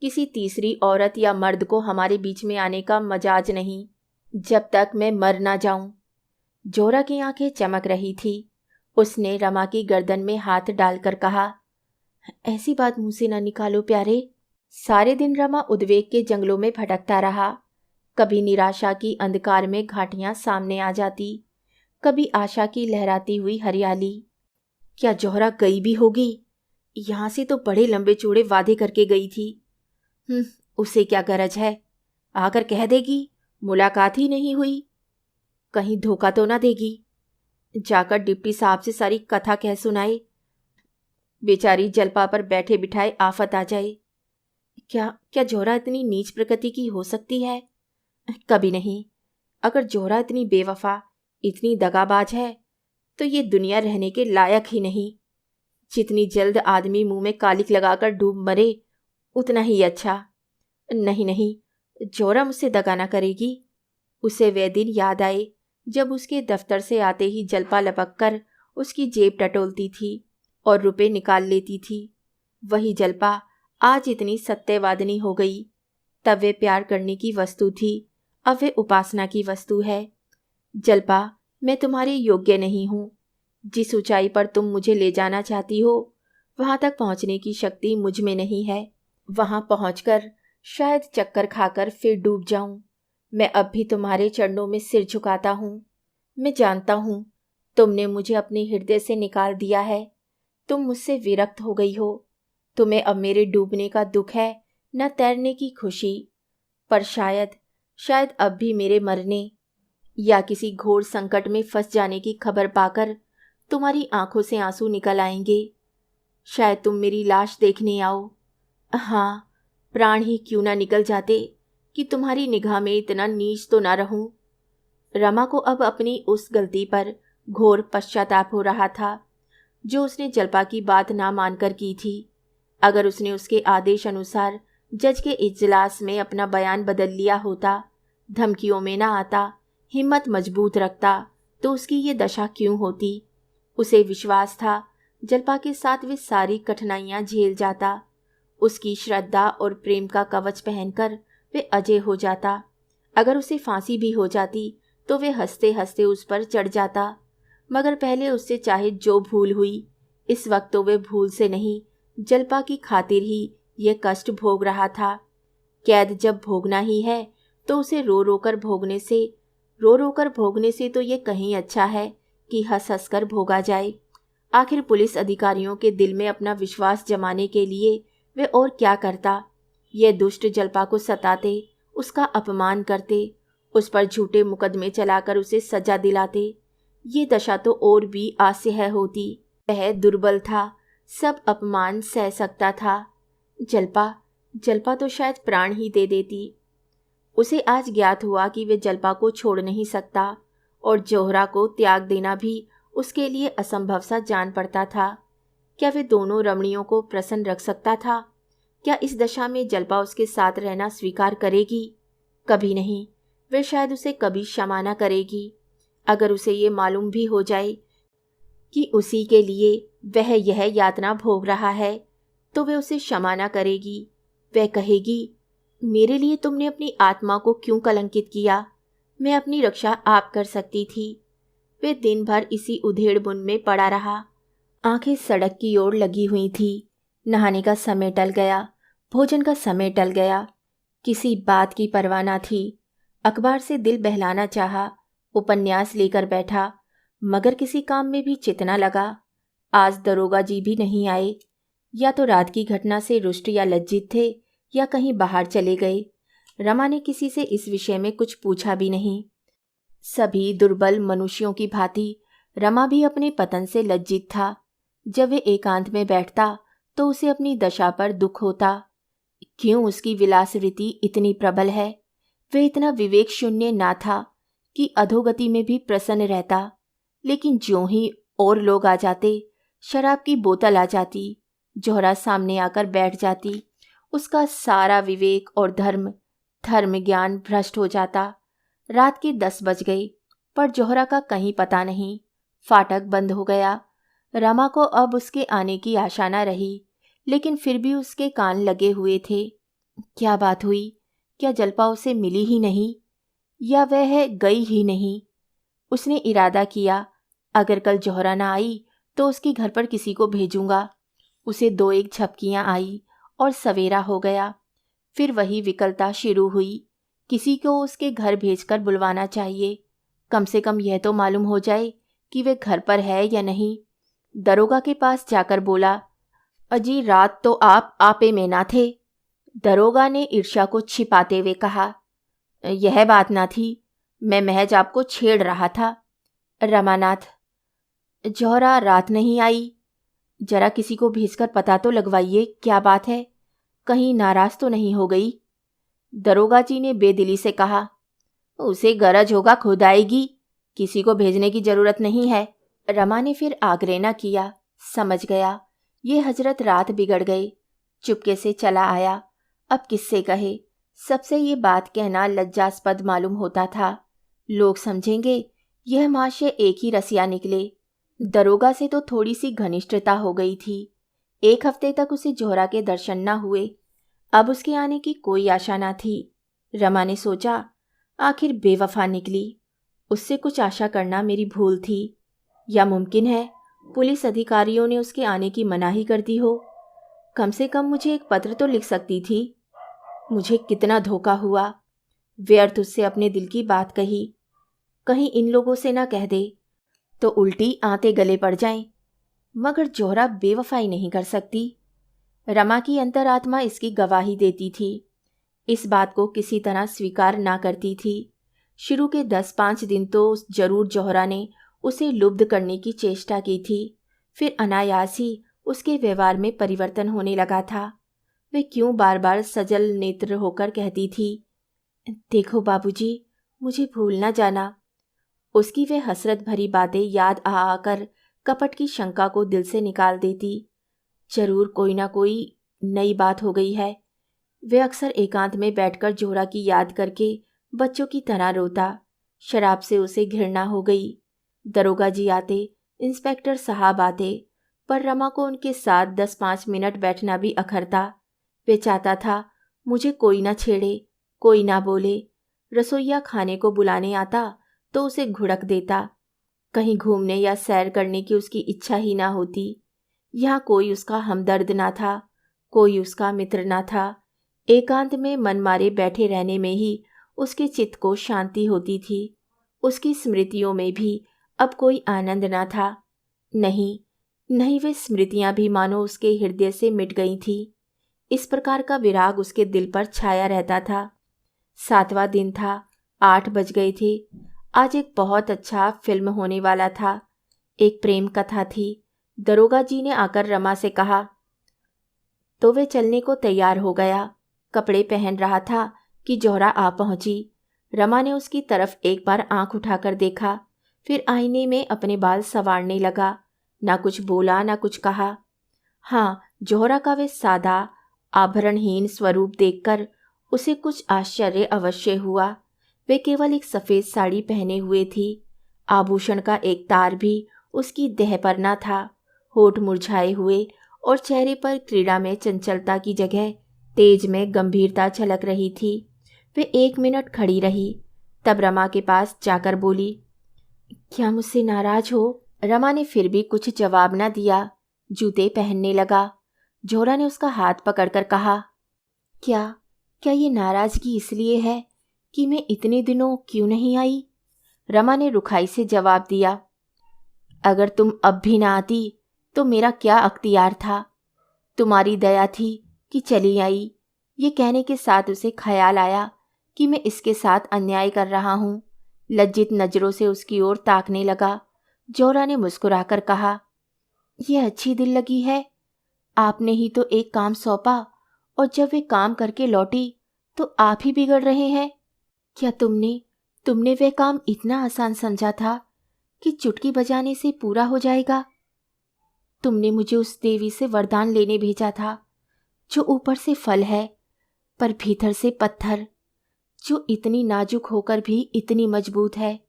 किसी तीसरी औरत या मर्द को हमारे बीच में आने का मजाज नहीं, जब तक मैं मर ना जाऊं। जोहरा की आंखें चमक रही थी। उसने रमा की गर्दन में हाथ डालकर कहा। ऐसी बात मुंह से न निकालो प्यारे। सारे दिन रमा उद्वेग के जंगलों में भटकता रहा। कभी निराशा की अंधकार में घाटियां सामने आ जाती, कभी आशा की लहराती हुई हरियाली। क्या जोहरा गई भी होगी? यहां से तो बड़े लंबे चौड़े वादे करके गई थी। उसे क्या गरज है? आकर कह देगी मुलाकात ही नहीं हुई। कहीं धोखा तो ना देगी? जाकर डिप्टी साहब से सारी कथा कह सुनाए। बेचारी जलपा पर बैठे बिठाए आफत आ जाए। क्या जोहरा इतनी नीच प्रकृति की हो सकती है? कभी नहीं। अगर जोहरा इतनी बेवफा, इतनी दगाबाज है, तो ये दुनिया रहने के लायक ही नहीं। जितनी जल्द आदमी मुंह में कालिक लगाकर डूब मरे, उतना ही अच्छा। नहीं, जोहरा मुझसे दगा ना करेगी। उसे वह दिन याद आए जब उसके दफ्तर से आते ही जलपा लपक कर उसकी जेब टटोलती थी और रुपए निकाल लेती थी। वही जलपा आज इतनी सत्यवादिनी हो गई। तब वे प्यार करने की वस्तु थी, अब वे उपासना की वस्तु है। जलपा, मैं तुम्हारे योग्य नहीं हूँ। जिस ऊंचाई पर तुम मुझे ले जाना चाहती हो, वहां तक पहुंचने की शक्ति मुझ में नहीं है। वहां पहुंचकर शायद चक्कर खाकर फिर डूब जाऊं। मैं अब भी तुम्हारे चरणों में सिर झुकाता हूँ। मैं जानता हूँ तुमने मुझे अपने हृदय से निकाल दिया है। तुम मुझसे विरक्त हो गई हो। तुम्हें अब मेरे डूबने का दुख है, न तैरने की खुशी। पर शायद अब भी मेरे मरने या किसी घोर संकट में फंस जाने की खबर पाकर तुम्हारी आंखों से आंसू निकल आएंगे। शायद तुम मेरी लाश देखने आओ। हाँ, प्राण ही क्यों ना निकल जाते कि तुम्हारी निगाह में इतना नीच तो ना रहूं। रमा को अब अपनी उस गलती पर घोर पश्चाताप हो रहा था जो उसने जलपा की बात ना मानकर की थी। अगर उसने उसके आदेश अनुसार जज के इजलास में अपना बयान बदल लिया होता, धमकियों में ना आता, हिम्मत मजबूत रखता, तो उसकी ये दशा क्यों होती? उसे विश्वास था जलपा के साथ वे सारी कठिनाइयां झेल जाता। उसकी श्रद्धा और प्रेम का कवच पहनकर वे अजय हो जाता। अगर उसे फांसी भी हो जाती तो वे हंसते हंसते उस पर चढ़ जाता। मगर पहले उससे चाहे जो भूल हुई, इस वक्त तो वे भूल से नहीं, जलपा की खातिर ही ये कष्ट भोग रहा था। कैद जब भोगना ही है तो उसे रो रो कर भोगने से तो ये कहीं अच्छा है कि हंस हंस कर भोगा जाए। आखिर पुलिस अधिकारियों के दिल में अपना विश्वास जमाने के लिए वे और क्या करता। ये दुष्ट जलपा को सताते, उसका अपमान करते, उस पर झूठे मुकदमे चलाकर उसे सजा दिलाते। ये दशा तो और भी असह्य होती। वह दुर्बल था, सब अपमान सह सकता था। जलपा तो शायद प्राण ही दे देती। उसे आज ज्ञात हुआ कि वे जलपा को छोड़ नहीं सकता और जोहरा को त्याग देना भी उसके लिए असंभव सा जान पड़ता था। क्या वे दोनों रमणियों को प्रसन्न रख सकता था? क्या इस दशा में जलपा उसके साथ रहना स्वीकार करेगी? कभी नहीं। वे शायद उसे कभी क्षमा न करेगी। अगर उसे ये मालूम भी हो जाए कि उसी के लिए वह यह यातना भोग रहा है तो वे उसे क्षमा न करेगी। वह कहेगी, मेरे लिए तुमने अपनी आत्मा को क्यों कलंकित किया? मैं अपनी रक्षा आप कर सकती थी। वे दिन भर इसी उधेड़ बुन में पड़ा रहा। आंखें सड़क की ओर लगी हुई थी। नहाने का समय टल गया, भोजन का समय टल गया। किसी बात की परवाह न थी। अखबार से दिल बहलाना चाहा, उपन्यास लेकर बैठा, मगर किसी काम में भी चित न लगा। आज दरोगा जी भी नहीं आए। या तो रात की घटना से रुष्ट या लज्जित थे या कहीं बाहर चले गए। रमा ने किसी से इस विषय में कुछ पूछा भी नहीं। सभी दुर्बल मनुष्यों की भांति रमा भी अपने पतन से लज्जित था। जब वे एकांत में बैठता तो उसे अपनी दशा पर दुख होता। क्यों उसकी विलासवृत्ति इतनी प्रबल है? वह इतना विवेक शून्य ना था कि अधोगति में भी प्रसन्न रहता। लेकिन ज्यों ही और लोग आ जाते, शराब की बोतल आ जाती, जोहरा सामने आकर बैठ जाती, उसका सारा विवेक और धर्म ज्ञान भ्रष्ट हो जाता। रात के 10 बज गए पर जोहरा का कहीं पता नहीं। फाटक बंद हो गया। रमा को अब उसके आने की आशा न रही, लेकिन फिर भी उसके कान लगे हुए थे। क्या बात हुई? क्या जलपा उसे मिली ही नहीं या वह गई ही नहीं? उसने इरादा किया, अगर कल जोहरा ना आई तो उसके घर पर किसी को भेजूंगा। उसे 2-1 झपकियां आई और सवेरा हो गया। फिर वही विकलता शुरू हुई। किसी को उसके घर भेजकर बुलवाना चाहिए। कम से कम यह तो मालूम हो जाए कि वे घर पर है या नहीं। दरोगा के पास जाकर बोला, अजी रात तो आप आपे में ना थे। दरोगा ने ईर्ष्या को छिपाते हुए कहा, यह बात ना थी, मैं महज आपको छेड़ रहा था। रमानाथ, जोहरा रात नहीं आई? जरा किसी को भेजकर पता तो लगवाइए, क्या बात है? कहीं नाराज तो नहीं हो गई? दरोगा जी ने बेदिली से कहा, उसे गरज होगा खुद आएगी, किसी को भेजने की जरूरत नहीं है। रमा ने फिर आग्रह न किया। समझ गया ये हजरत रात बिगड़ गए। चुपके से चला आया। अब किससे कहे? सबसे ये बात कहना लज्जास्पद मालूम होता था। लोग समझेंगे यह महाशय एक ही रसिया निकले। दरोगा से तो थोड़ी सी घनिष्ठता हो गई थी। 1 हफ्ते तक उसे जोहरा के दर्शन न हुए। अब उसके आने की कोई आशा न थी। रमा ने सोचा, आखिर बेवफा निकली। उससे कुछ आशा करना मेरी भूल थी। या मुमकिन है पुलिस अधिकारियों ने उसके आने की मनाही कर दी हो। कम से कम मुझे एक पत्र तो लिख सकती थी। मुझे कितना धोखा हुआ। व्यर्थ उससे अपने दिल की बात कही। कहीं इन लोगों से ना कह दे तो उल्टी आते गले पड़ जाएं। मगर जोहरा बेवफाई नहीं कर सकती। रमा की अंतरात्मा इसकी गवाही देती थी। इस बात को किसी तरह स्वीकार ना करती थी। शुरू के 10-5 दिन तो जरूर जोहरा ने उसे लुब्ध करने की चेष्टा की थी। फिर अनायास ही उसके व्यवहार में परिवर्तन होने लगा था। वे क्यों बार बार सजल नेत्र होकर कहती थी, देखो बाबूजी, मुझे भूल ना जाना। उसकी वे हसरत भरी बातें याद आ आकर कपट की शंका को दिल से निकाल देती। जरूर कोई ना कोई नई बात हो गई है। वे अक्सर एकांत में बैठकर जोहरा की याद करके बच्चों की तरह रोता। शराब से उसे घृणा हो गई। दरोगा जी आते, इंस्पेक्टर साहब आते, पर रमा को उनके साथ 10-5 मिनट बैठना भी अखरता। वे चाहता था मुझे कोई ना छेड़े, कोई ना बोले। रसोइया खाने को बुलाने आता तो उसे घुड़क देता। कहीं घूमने या सैर करने की उसकी इच्छा ही ना होती। यहाँ कोई उसका हमदर्द ना था, कोई उसका मित्र ना था। एकांत में मन मारे बैठे रहने में ही उसके चित्त को शांति होती थी। उसकी स्मृतियों में भी अब कोई आनंद ना था। नहीं, नहीं, वे स्मृतियां भी मानो उसके हृदय से मिट गई थी। इस प्रकार का विराग उसके दिल पर छाया रहता था। 7वां दिन था, 8 बज गए थे। आज एक बहुत अच्छा फिल्म होने वाला था। एक प्रेम कथा थी। दरोगा जी ने आकर रमा से कहा तो वे चलने को तैयार हो गया। कपड़े पहन रहा था कि जौहरा आ पहुंची। रमा ने उसकी तरफ एक बार आंख उठाकर देखा, फिर आईने में अपने बाल संवारने लगा। ना कुछ बोला, ना कुछ कहा। हाँ, जौहरा का वे सादा आभरणहीन स्वरूप देखकर उसे कुछ आश्चर्य अवश्य हुआ। वे केवल एक सफ़ेद साड़ी पहने हुए थी। आभूषण का एक तार भी उसकी देह पर न था। होठ मुरझाए हुए और चेहरे पर क्रीड़ा में चंचलता की जगह तेज में गंभीरता झलक रही थी। वे 1 मिनट खड़ी रही, तब रमा के पास जाकर बोली, क्या मुझसे नाराज हो? रमा ने फिर भी कुछ जवाब न दिया। जूते पहनने लगा। जौहरा ने उसका हाथ पकड़कर कहा, क्या क्या ये नाराजगी इसलिए है कि मैं इतने दिनों क्यों नहीं आई? रमा ने रुखाई से जवाब दिया, अगर तुम अब भी ना आती तो मेरा क्या अख्तियार था? तुम्हारी दया थी कि चली आई। ये कहने के साथ उसे ख्याल आया कि मैं इसके साथ अन्याय कर रहा हूँ। लज्जित नजरों से उसकी ओर ताकने लगा। जौहरा ने मुस्कुराकर कहा, यह अच्छी दिल लगी है। आपने ही तो एक काम सौंपा और जब वे काम करके लौटी तो आप ही बिगड़ रहे हैं। क्या तुमने वे काम इतना आसान समझा था कि चुटकी बजाने से पूरा हो जाएगा? तुमने मुझे उस देवी से वरदान लेने भेजा था जो ऊपर से फल है पर भीतर से पत्थर, जो इतनी नाजुक होकर भी इतनी मजबूत है।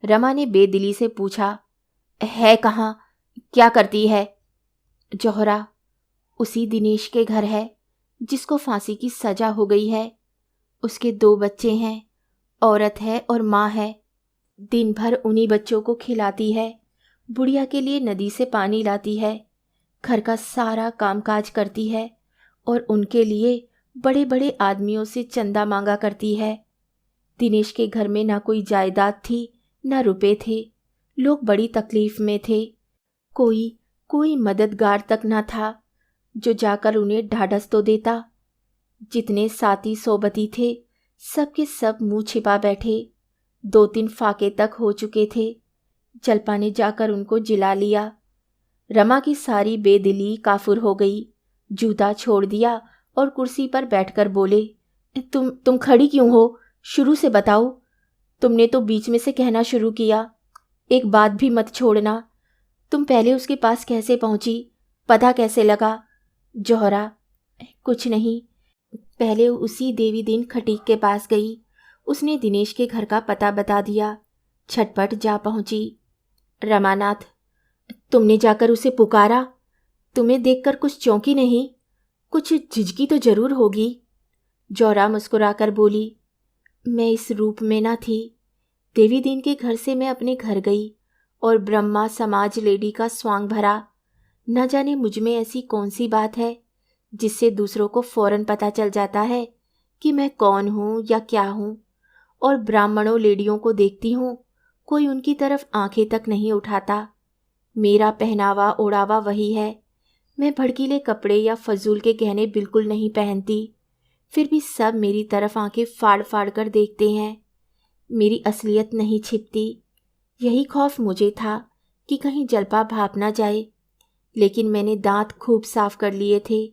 रमा ने बेदिली से पूछा, है कहाँ? क्या करती है? जौहरा उसी दिनेश के घर है जिसको फांसी की सजा हो गई है। उसके 2 बच्चे हैं, औरत है और माँ है। दिन भर उन्हीं बच्चों को खिलाती है, बुढ़िया के लिए नदी से पानी लाती है, घर का सारा कामकाज करती है और उनके लिए बड़े बड़े आदमियों से चंदा मांगा करती है। दिनेश के घर में ना कोई जायदाद थी, ना रुपए थे। लोग बड़ी तकलीफ में थे। कोई मददगार तक ना था जो जाकर उन्हें ढाढ़स तो देता। जितने साथी सोबती थे सब के सब मुंह छिपा बैठे। 2-3 फाके तक हो चुके थे। जलपा ने जाकर उनको जिला लिया। रमा की सारी बेदिली काफुर हो गई। जूता छोड़ दिया और कुर्सी पर बैठकर बोले, तुम खड़ी क्यों हो? शुरू से बताओ। तुमने तो बीच में से कहना शुरू किया। एक बात भी मत छोड़ना। तुम पहले उसके पास कैसे पहुंची? पता कैसे लगा? जौहरा कुछ नहीं, पहले उसी देवी दिन खटीक के पास गई। उसने दिनेश के घर का पता बता दिया। झटपट जा पहुंची। रमानाथ, तुमने जाकर उसे पुकारा? तुम्हें देखकर कुछ चौंकी नहीं? कुछ झिझकी तो जरूर होगी। जौहरा मुस्कुराकर बोली, मैं इस रूप में ना थी। देवी दीन के घर से मैं अपने घर गई और ब्रह्मा समाज लेडी का स्वांग भरा। न जाने मुझ में ऐसी कौन सी बात है जिससे दूसरों को फौरन पता चल जाता है कि मैं कौन हूँ या क्या हूँ। और ब्राह्मणों लेडियों को देखती हूँ, कोई उनकी तरफ आंखें तक नहीं उठाता। मेरा पहनावा ओढ़ावा वही है। मैं भड़कीले कपड़े या फजूल के गहने बिल्कुल नहीं पहनती, फिर भी सब मेरी तरफ आंखें फाड़ फाड़ कर देखते हैं। मेरी असलियत नहीं छिपती। यही खौफ मुझे था कि कहीं जलपा भाप ना जाए। लेकिन मैंने दांत खूब साफ कर लिए थे।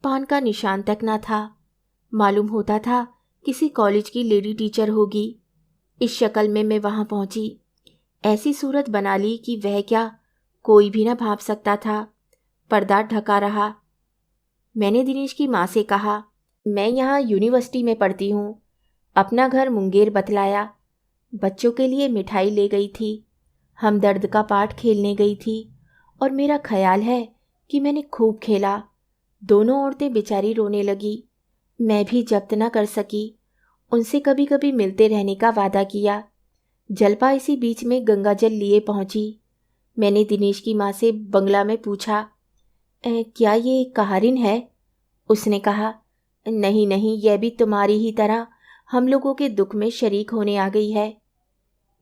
पान का निशान तक ना था। मालूम होता था किसी कॉलेज की लेडी टीचर होगी। इस शक्ल में मैं वहां पहुंची। ऐसी सूरत बना ली कि वह क्या कोई भी ना भाप सकता था। पर्दा ढका रहा। मैंने दिनेश की माँ से कहा, मैं यहाँ यूनिवर्सिटी में पढ़ती हूँ। अपना घर मुंगेर बतलाया। बच्चों के लिए मिठाई ले गई थी। हमदर्द का पाठ खेलने गई थी और मेरा ख्याल है कि मैंने खूब खेला। दोनों औरतें बेचारी रोने लगी। मैं भी जब्त न कर सकी। उनसे कभी कभी मिलते रहने का वादा किया। जल्पा इसी बीच में गंगाजल लिए पहुंची। मैंने दिनेश की माँ से बंगला में पूछा, क्या ये कहारिन है? उसने कहा, नहीं नहीं, यह भी तुम्हारी ही तरह हम लोगों के दुख में शरीक होने आ गई है।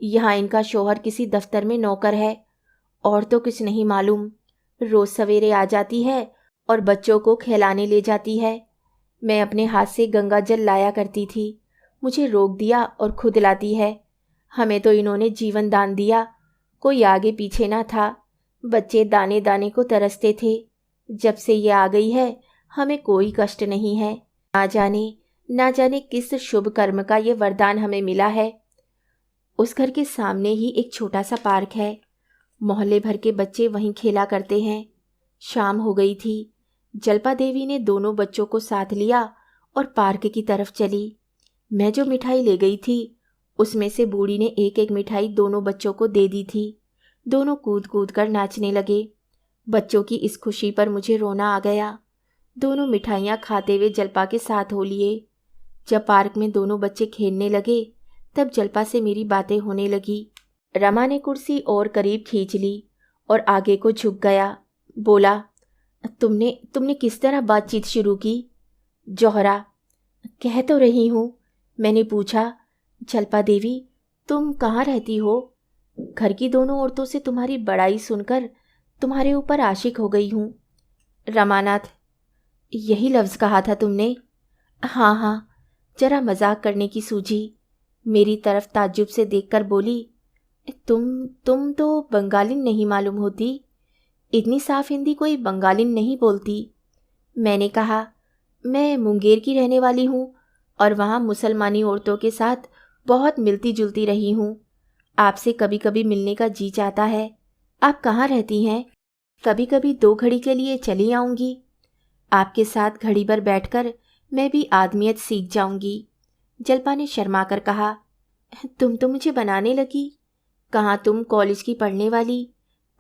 यहाँ इनका शौहर किसी दफ्तर में नौकर है, और तो कुछ नहीं मालूम। रोज सवेरे आ जाती है और बच्चों को खिलाने ले जाती है। मैं अपने हाथ से गंगा जल लाया करती थी, मुझे रोक दिया और खुद लाती है। हमें तो इन्होंने जीवन दान दिया, कोई आगे पीछे ना था। बच्चे दाने दाने को तरसते थे। जब से ये आ गई है हमें कोई कष्ट नहीं है। ना जाने किस शुभ कर्म का ये वरदान हमें मिला है। उस घर के सामने ही एक छोटा सा पार्क है। मोहल्ले भर के बच्चे वहीं खेला करते हैं। शाम हो गई थी। जल्पा देवी ने दोनों बच्चों को साथ लिया और पार्क की तरफ चली। मैं जो मिठाई ले गई थी उसमें से बूढ़ी ने एक एक मिठाई दोनों बच्चों को दे दी थी। दोनों कूद कूद कर नाचने लगे। बच्चों की इस खुशी पर मुझे रोना आ गया। दोनों मिठाइयाँ खाते हुए जल्पा के साथ हो लिए। जब पार्क में दोनों बच्चे खेलने लगे तब जल्पा से मेरी बातें होने लगी। रमा ने कुर्सी और करीब खींच ली और आगे को झुक गया। बोला, तुमने किस तरह बातचीत शुरू की? जौहरा, कह तो रही हूँ। मैंने पूछा, जल्पा देवी तुम कहाँ रहती हो? घर की दोनों औरतों से तुम्हारी बड़ाई सुनकर तुम्हारे ऊपर आशिक हो गई हूँ। रमानाथ, यही लफ्ज़ कहा था तुमने? हाँ हाँ, जरा मजाक करने की सूझी। मेरी तरफ ताज्जुब से देखकर बोली, तुम तो बंगालिन नहीं मालूम होती। इतनी साफ हिंदी कोई बंगालिन नहीं बोलती। मैंने कहा, मैं मुंगेर की रहने वाली हूँ और वहाँ मुसलमानी औरतों के साथ बहुत मिलती जुलती रही हूँ। आपसे कभी कभी मिलने का जी चाहता है। आप कहाँ रहती हैं? कभी कभी 2 घड़ी के लिए चली आऊँगी। आपके साथ घड़ी भर बैठकर मैं भी आदमियत सीख जाऊँगी। जल्पा ने शर्मा कर कहा, तुम तो मुझे बनाने लगी। कहाँ तुम कॉलेज की पढ़ने वाली,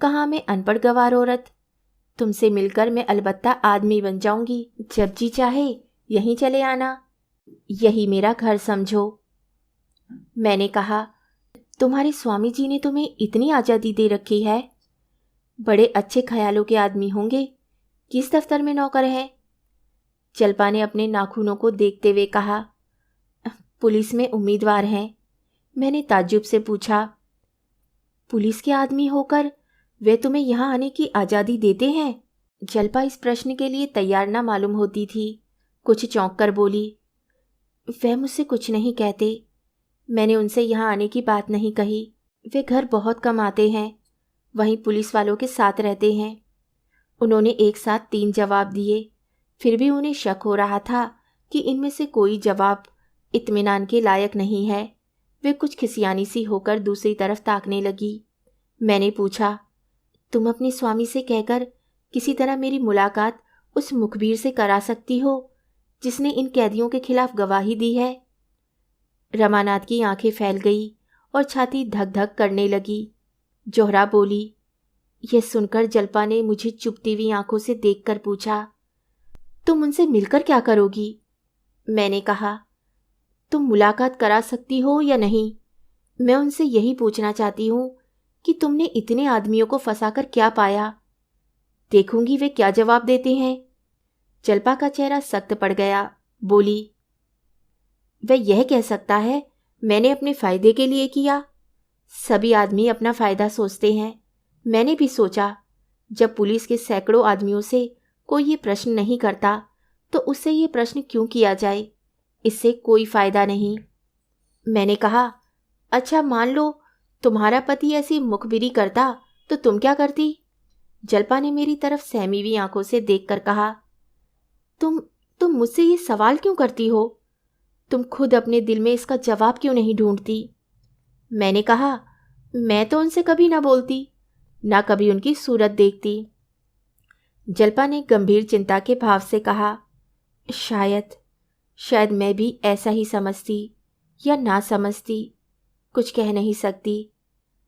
कहाँ मैं अनपढ़ गंवार औरत। तुमसे मिलकर मैं अलबत्ता आदमी बन जाऊंगी। जब जी चाहे यहीं चले आना, यही मेरा घर समझो। मैंने कहा, तुम्हारे स्वामी जी ने तुम्हें इतनी आज़ादी दे रखी है? बड़े अच्छे ख्यालों के आदमी होंगे। किस दफ्तर में नौकर है? जल्पा ने अपने नाखूनों को देखते हुए कहा, पुलिस में उम्मीदवार हैं। मैंने ताज्जुब से पूछा, पुलिस के आदमी होकर वे तुम्हें यहाँ आने की आज़ादी देते हैं? जल्पा इस प्रश्न के लिए तैयार ना मालूम होती थी। कुछ चौंक कर बोली, वे मुझसे कुछ नहीं कहते। मैंने उनसे यहाँ आने की बात नहीं कही। वे घर बहुत कम आते हैं, वहीं पुलिस वालों के साथ रहते हैं। उन्होंने एक साथ 3 जवाब दिए। फिर भी उन्हें शक हो रहा था कि इनमें से कोई जवाब इत्मीनान के लायक नहीं है। वे कुछ खिसियानी सी होकर दूसरी तरफ ताकने लगी। मैंने पूछा, तुम अपने स्वामी से कहकर किसी तरह मेरी मुलाकात उस मुखबिर से करा सकती हो जिसने इन कैदियों के खिलाफ गवाही दी है? रमानाथ की आंखें फैल गई और छाती धक धक करने लगी। जोहरा बोली। यह सुनकर जल्पा ने मुझे चुभती हुई आंखों से देखकर पूछा, तुम उनसे मिलकर क्या करोगी? मैंने कहा, तुम मुलाकात करा सकती हो या नहीं? मैं उनसे यही पूछना चाहती हूँ कि तुमने इतने आदमियों को फंसाकर क्या पाया? देखूंगी वे क्या जवाब देते हैं। जल्पा का चेहरा सख्त पड़ गया। बोली, वह यह कह सकता है मैंने अपने फायदे के लिए किया। सभी आदमी अपना फायदा सोचते हैं। मैंने भी सोचा, जब पुलिस के सैकड़ों आदमियों से कोई ये प्रश्न नहीं करता तो उससे ये प्रश्न क्यों किया जाए? इससे कोई फायदा नहीं। मैंने कहा, अच्छा मान लो तुम्हारा पति ऐसी मुखबिरी करता तो तुम क्या करती? जल्पा ने मेरी तरफ सहमी हुई आंखों से देखकर कहा, तुम मुझसे ये सवाल क्यों करती हो? तुम खुद अपने दिल में इसका जवाब क्यों नहीं ढूंढती? मैंने कहा, मैं तो उनसे कभी ना बोलती, ना कभी उनकी सूरत देखती। जल्पा ने गंभीर चिंता के भाव से कहा, शायद मैं भी ऐसा ही समझती या ना समझती, कुछ कह नहीं सकती।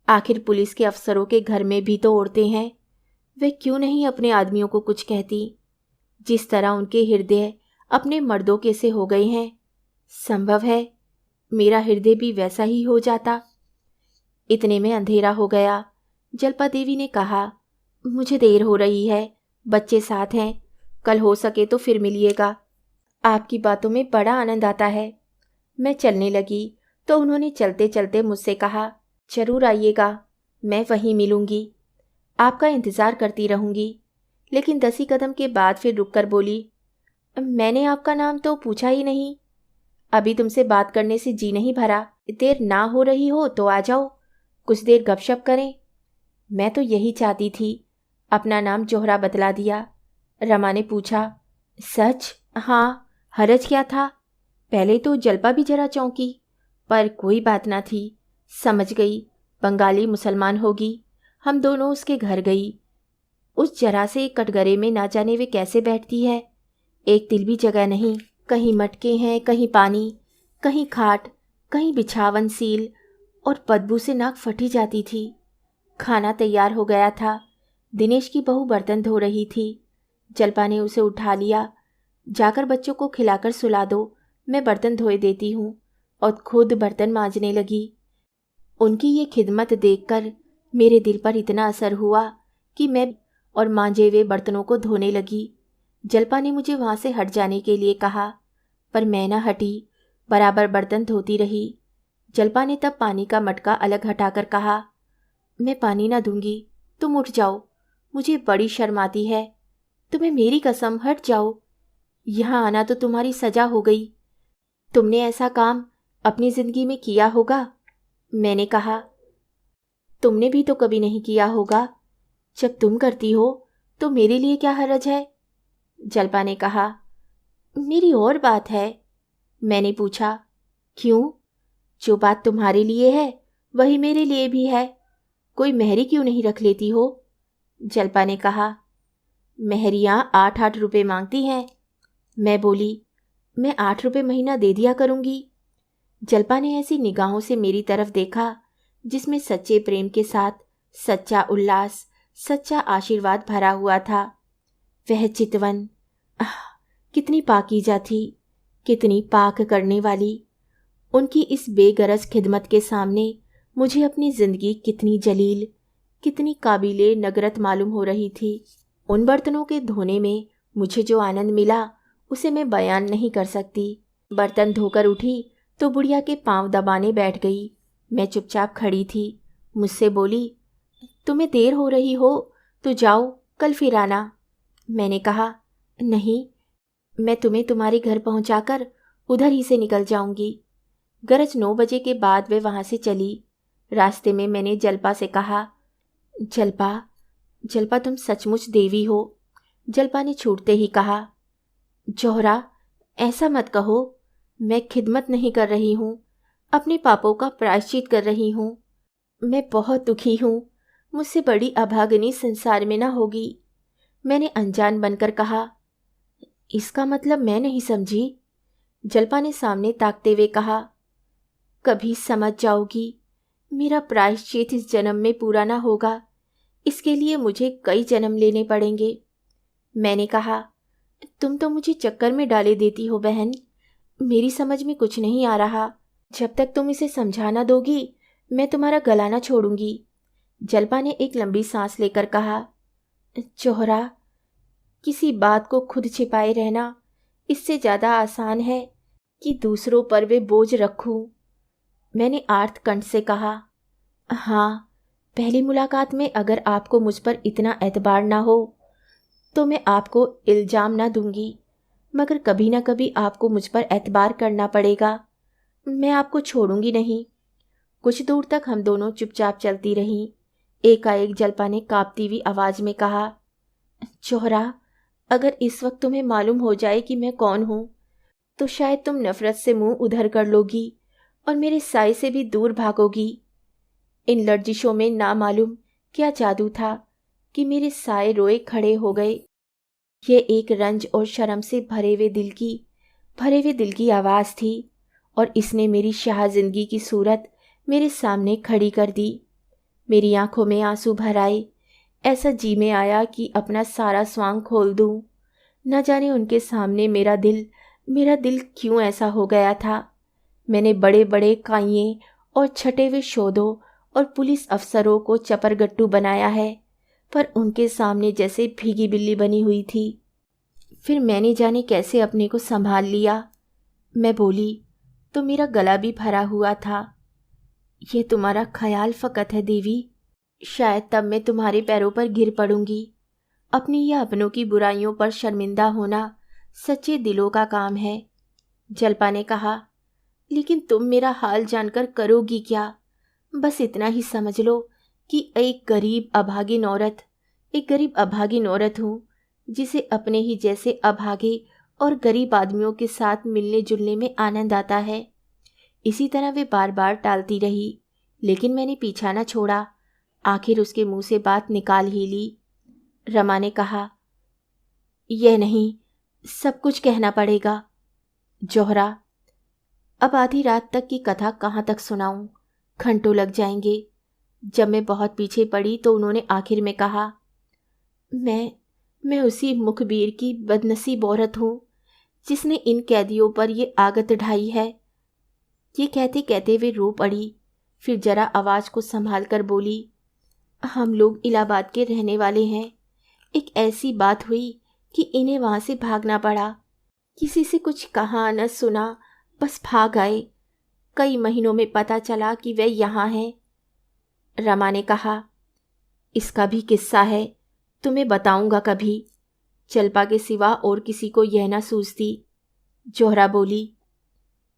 आखिर पुलिस के अफसरों के घर में भी तो औरतें हैं वे क्यों नहीं अपने आदमियों को कुछ कहती? जिस तरह उनके हृदय अपने मर्दों के से हो गए हैं, संभव है मेरा हृदय भी वैसा ही हो जाता। इतने में अंधेरा हो गया। जल्पा देवी ने कहा, मुझे देर हो रही है, बच्चे साथ हैं, कल हो सके तो फिर मिलिएगा। आपकी बातों में बड़ा आनंद आता है। मैं चलने लगी तो उन्होंने चलते चलते मुझसे कहा, जरूर आइएगा, मैं वहीं मिलूंगी, आपका इंतज़ार करती रहूंगी। लेकिन 10 ही कदम के बाद फिर रुककर बोली, मैंने आपका नाम तो पूछा ही नहीं। अभी तुमसे बात करने से जी नहीं भरा। देर ना हो रही हो तो आ जाओ, कुछ देर गपशप करें। मैं तो यही चाहती थी। अपना नाम जोहरा बतला दिया। रमा ने पूछा, सच? हाँ, हरज क्या था? पहले तो जल्पा भी जरा चौंकी, पर कोई बात ना थी, समझ गई बंगाली मुसलमान होगी। हम दोनों उसके घर गई। उस जरा से कटघरे में ना जाने वे कैसे बैठती है, एक तिल भी जगह नहीं। कहीं मटके हैं, कहीं पानी, कहीं खाट, कहीं बिछावन सील, और बदबू से नाक फटी जाती थी। खाना तैयार हो गया था। दिनेश की बहू बर्तन धो रही थी। जल्पा ने उसे उठा लिया। जाकर बच्चों को खिलाकर सुला दो, मैं बर्तन धोए देती हूँ, और खुद बर्तन मांजने लगी। उनकी ये खिदमत देखकर मेरे दिल पर इतना असर हुआ कि मैं और मांजे हुए बर्तनों को धोने लगी। जल्पा ने मुझे वहाँ से हट जाने के लिए कहा, पर मैं न हटी, बराबर बर्तन धोती रही। जल्पा ने तब पानी का मटका अलग हटाकर कहा, मैं पानी ना दूंगी, तुम उठ जाओ, मुझे बड़ी शर्म आती है। तुम्हें मेरी कसम, हट जाओ, यहाँ आना तो तुम्हारी सजा हो गई। तुमने ऐसा काम अपनी जिंदगी में किया होगा? मैंने कहा, तुमने भी तो कभी नहीं किया होगा। जब तुम करती हो तो मेरे लिए क्या हरज है? जल्पा ने कहा, मेरी और बात है। मैंने पूछा, क्यों? जो बात तुम्हारे लिए है वही मेरे लिए भी है। कोई मेहरी क्यों नहीं रख लेती हो? जल्पा ने कहा, मेहरियाँ 8-8 रुपये मांगती हैं। मैं बोली, मैं 8 रुपये महीना दे दिया करूँगी। जल्पा ने ऐसी निगाहों से मेरी तरफ देखा जिसमें सच्चे प्रेम के साथ सच्चा उल्लास, सच्चा आशीर्वाद भरा हुआ था। वह चितवन, कितनी पाकीज़ा थी, कितनी पाक करने वाली। उनकी इस बेगरज खिदमत के सामने मुझे अपनी जिंदगी कितनी जलील, कितनी काबिले नगरत मालूम हो रही थी। उन बर्तनों के धोने में मुझे जो आनंद मिला उसे मैं बयान नहीं कर सकती। बर्तन धोकर उठी तो बुढ़िया के पांव दबाने बैठ गई। मैं चुपचाप खड़ी थी। मुझसे बोली, तुम्हें देर हो रही हो तो जाओ, कल फिर आना। मैंने कहा, नहीं, मैं तुम्हें तुम्हारे घर पहुंचाकर उधर ही से निकल जाऊंगी। गरज 9 बजे के बाद वे वहां से चली। रास्ते में मैंने जल्पा से कहा, जल्पा, जल्पा तुम सचमुच देवी हो। जल्पा ने छूटते ही कहा, जोहरा, ऐसा मत कहो, मैं खिदमत नहीं कर रही हूँ, अपने पापों का प्रायश्चित कर रही हूँ। मैं बहुत दुखी हूँ, मुझसे बड़ी अभागिनी संसार में न होगी। मैंने अनजान बनकर कहा, इसका मतलब मैं नहीं समझी। जल्पा ने सामने ताकते हुए कहा, कभी समझ जाओगी, मेरा प्रायश्चित इस जन्म में पूरा ना होगा, इसके लिए मुझे कई जन्म लेने पड़ेंगे। मैंने कहा, तुम तो मुझे चक्कर में डाले देती हो बहन, मेरी समझ में कुछ नहीं आ रहा। जब तक तुम इसे समझाना दोगी मैं तुम्हारा गला ना छोड़ूंगी। जल्पा ने एक लंबी सांस लेकर कहा, जोहरा, किसी बात को खुद छिपाए रहना इससे ज़्यादा आसान है कि दूसरों पर वे बोझ रखूं। मैंने आर्त कंठ से कहा, हाँ, पहली मुलाकात में अगर आपको मुझ पर इतना एतबार ना हो तो मैं आपको इल्ज़ाम ना दूंगी, मगर कभी ना कभी आपको मुझ पर एतबार करना पड़ेगा। मैं आपको छोड़ूंगी नहीं। कुछ दूर तक हम दोनों चुपचाप चलती रहीं। एकाएक जल्पा ने कांपती हुई आवाज़ में कहा, जोहरा, अगर इस वक्त तुम्हें मालूम हो जाए कि मैं कौन हूँ तो शायद तुम नफरत से मुंह उधर कर लोगी और मेरे साय से भी दूर भागोगी। इन लर्जिशों में ना मालूम क्या जादू था कि मेरे साए रोए खड़े हो गए। ये एक रंज और शर्म से भरे हुए दिल की आवाज़ थी, और इसने मेरी शाह जिंदगी की सूरत मेरे सामने खड़ी कर दी। मेरी आंखों में आंसू भर आए। ऐसा जी में आया कि अपना सारा स्वांग खोल दूं। न जाने उनके सामने मेरा दिल क्यों ऐसा हो गया था। मैंने बड़े बड़े काइये और छटे हुए शोधों और पुलिस अफसरों को चपरगट्टू बनाया है, पर उनके सामने जैसे भीगी बिल्ली बनी हुई थी। फिर मैंने जाने कैसे अपने को संभाल लिया। मैं बोली तो मेरा गला भी भरा हुआ था। ये तुम्हारा ख्याल फ़कत है देवी। शायद तब मैं तुम्हारे पैरों पर गिर पड़ूंगी। अपनी या अपनों की बुराइयों पर शर्मिंदा होना सच्चे दिलों का काम है। जल्पा ने कहा, लेकिन तुम मेरा हाल जानकर करोगी क्या? बस इतना ही समझ लो कि एक गरीब अभागिन औरत हूँ, जिसे अपने ही जैसे अभागे और गरीब आदमियों के साथ मिलने जुलने में आनंद आता है। इसी तरह वे बार बार टालती रही, लेकिन मैंने पीछा न छोड़ा। आखिर उसके मुंह से बात निकाल ही ली। रमा ने कहा, यह नहीं, सब कुछ कहना पड़ेगा। जोहरा, अब आधी रात तक की कथा कहाँ तक सुनाऊं? घंटों लग जाएंगे। जब मैं बहुत पीछे पड़ी तो उन्होंने आखिर में कहा, मैं उसी मुखबिर की बदनसीब औरत हूँ जिसने इन कैदियों पर ये आगत ढाई है। ये कहते कहते वे रो पड़ी। फिर जरा आवाज़ को संभाल कर बोली, हम लोग इलाहाबाद के रहने वाले हैं। एक ऐसी बात हुई कि इन्हें वहाँ से भागना पड़ा। किसी से कुछ कहा न सुना, बस भाग आए। कई महीनों में पता चला कि वे यहाँ हैं। रमा ने कहा, इसका भी किस्सा है, तुम्हें बताऊंगा कभी। जल्पा के सिवा और किसी को यह न सूझती। जोहरा बोली,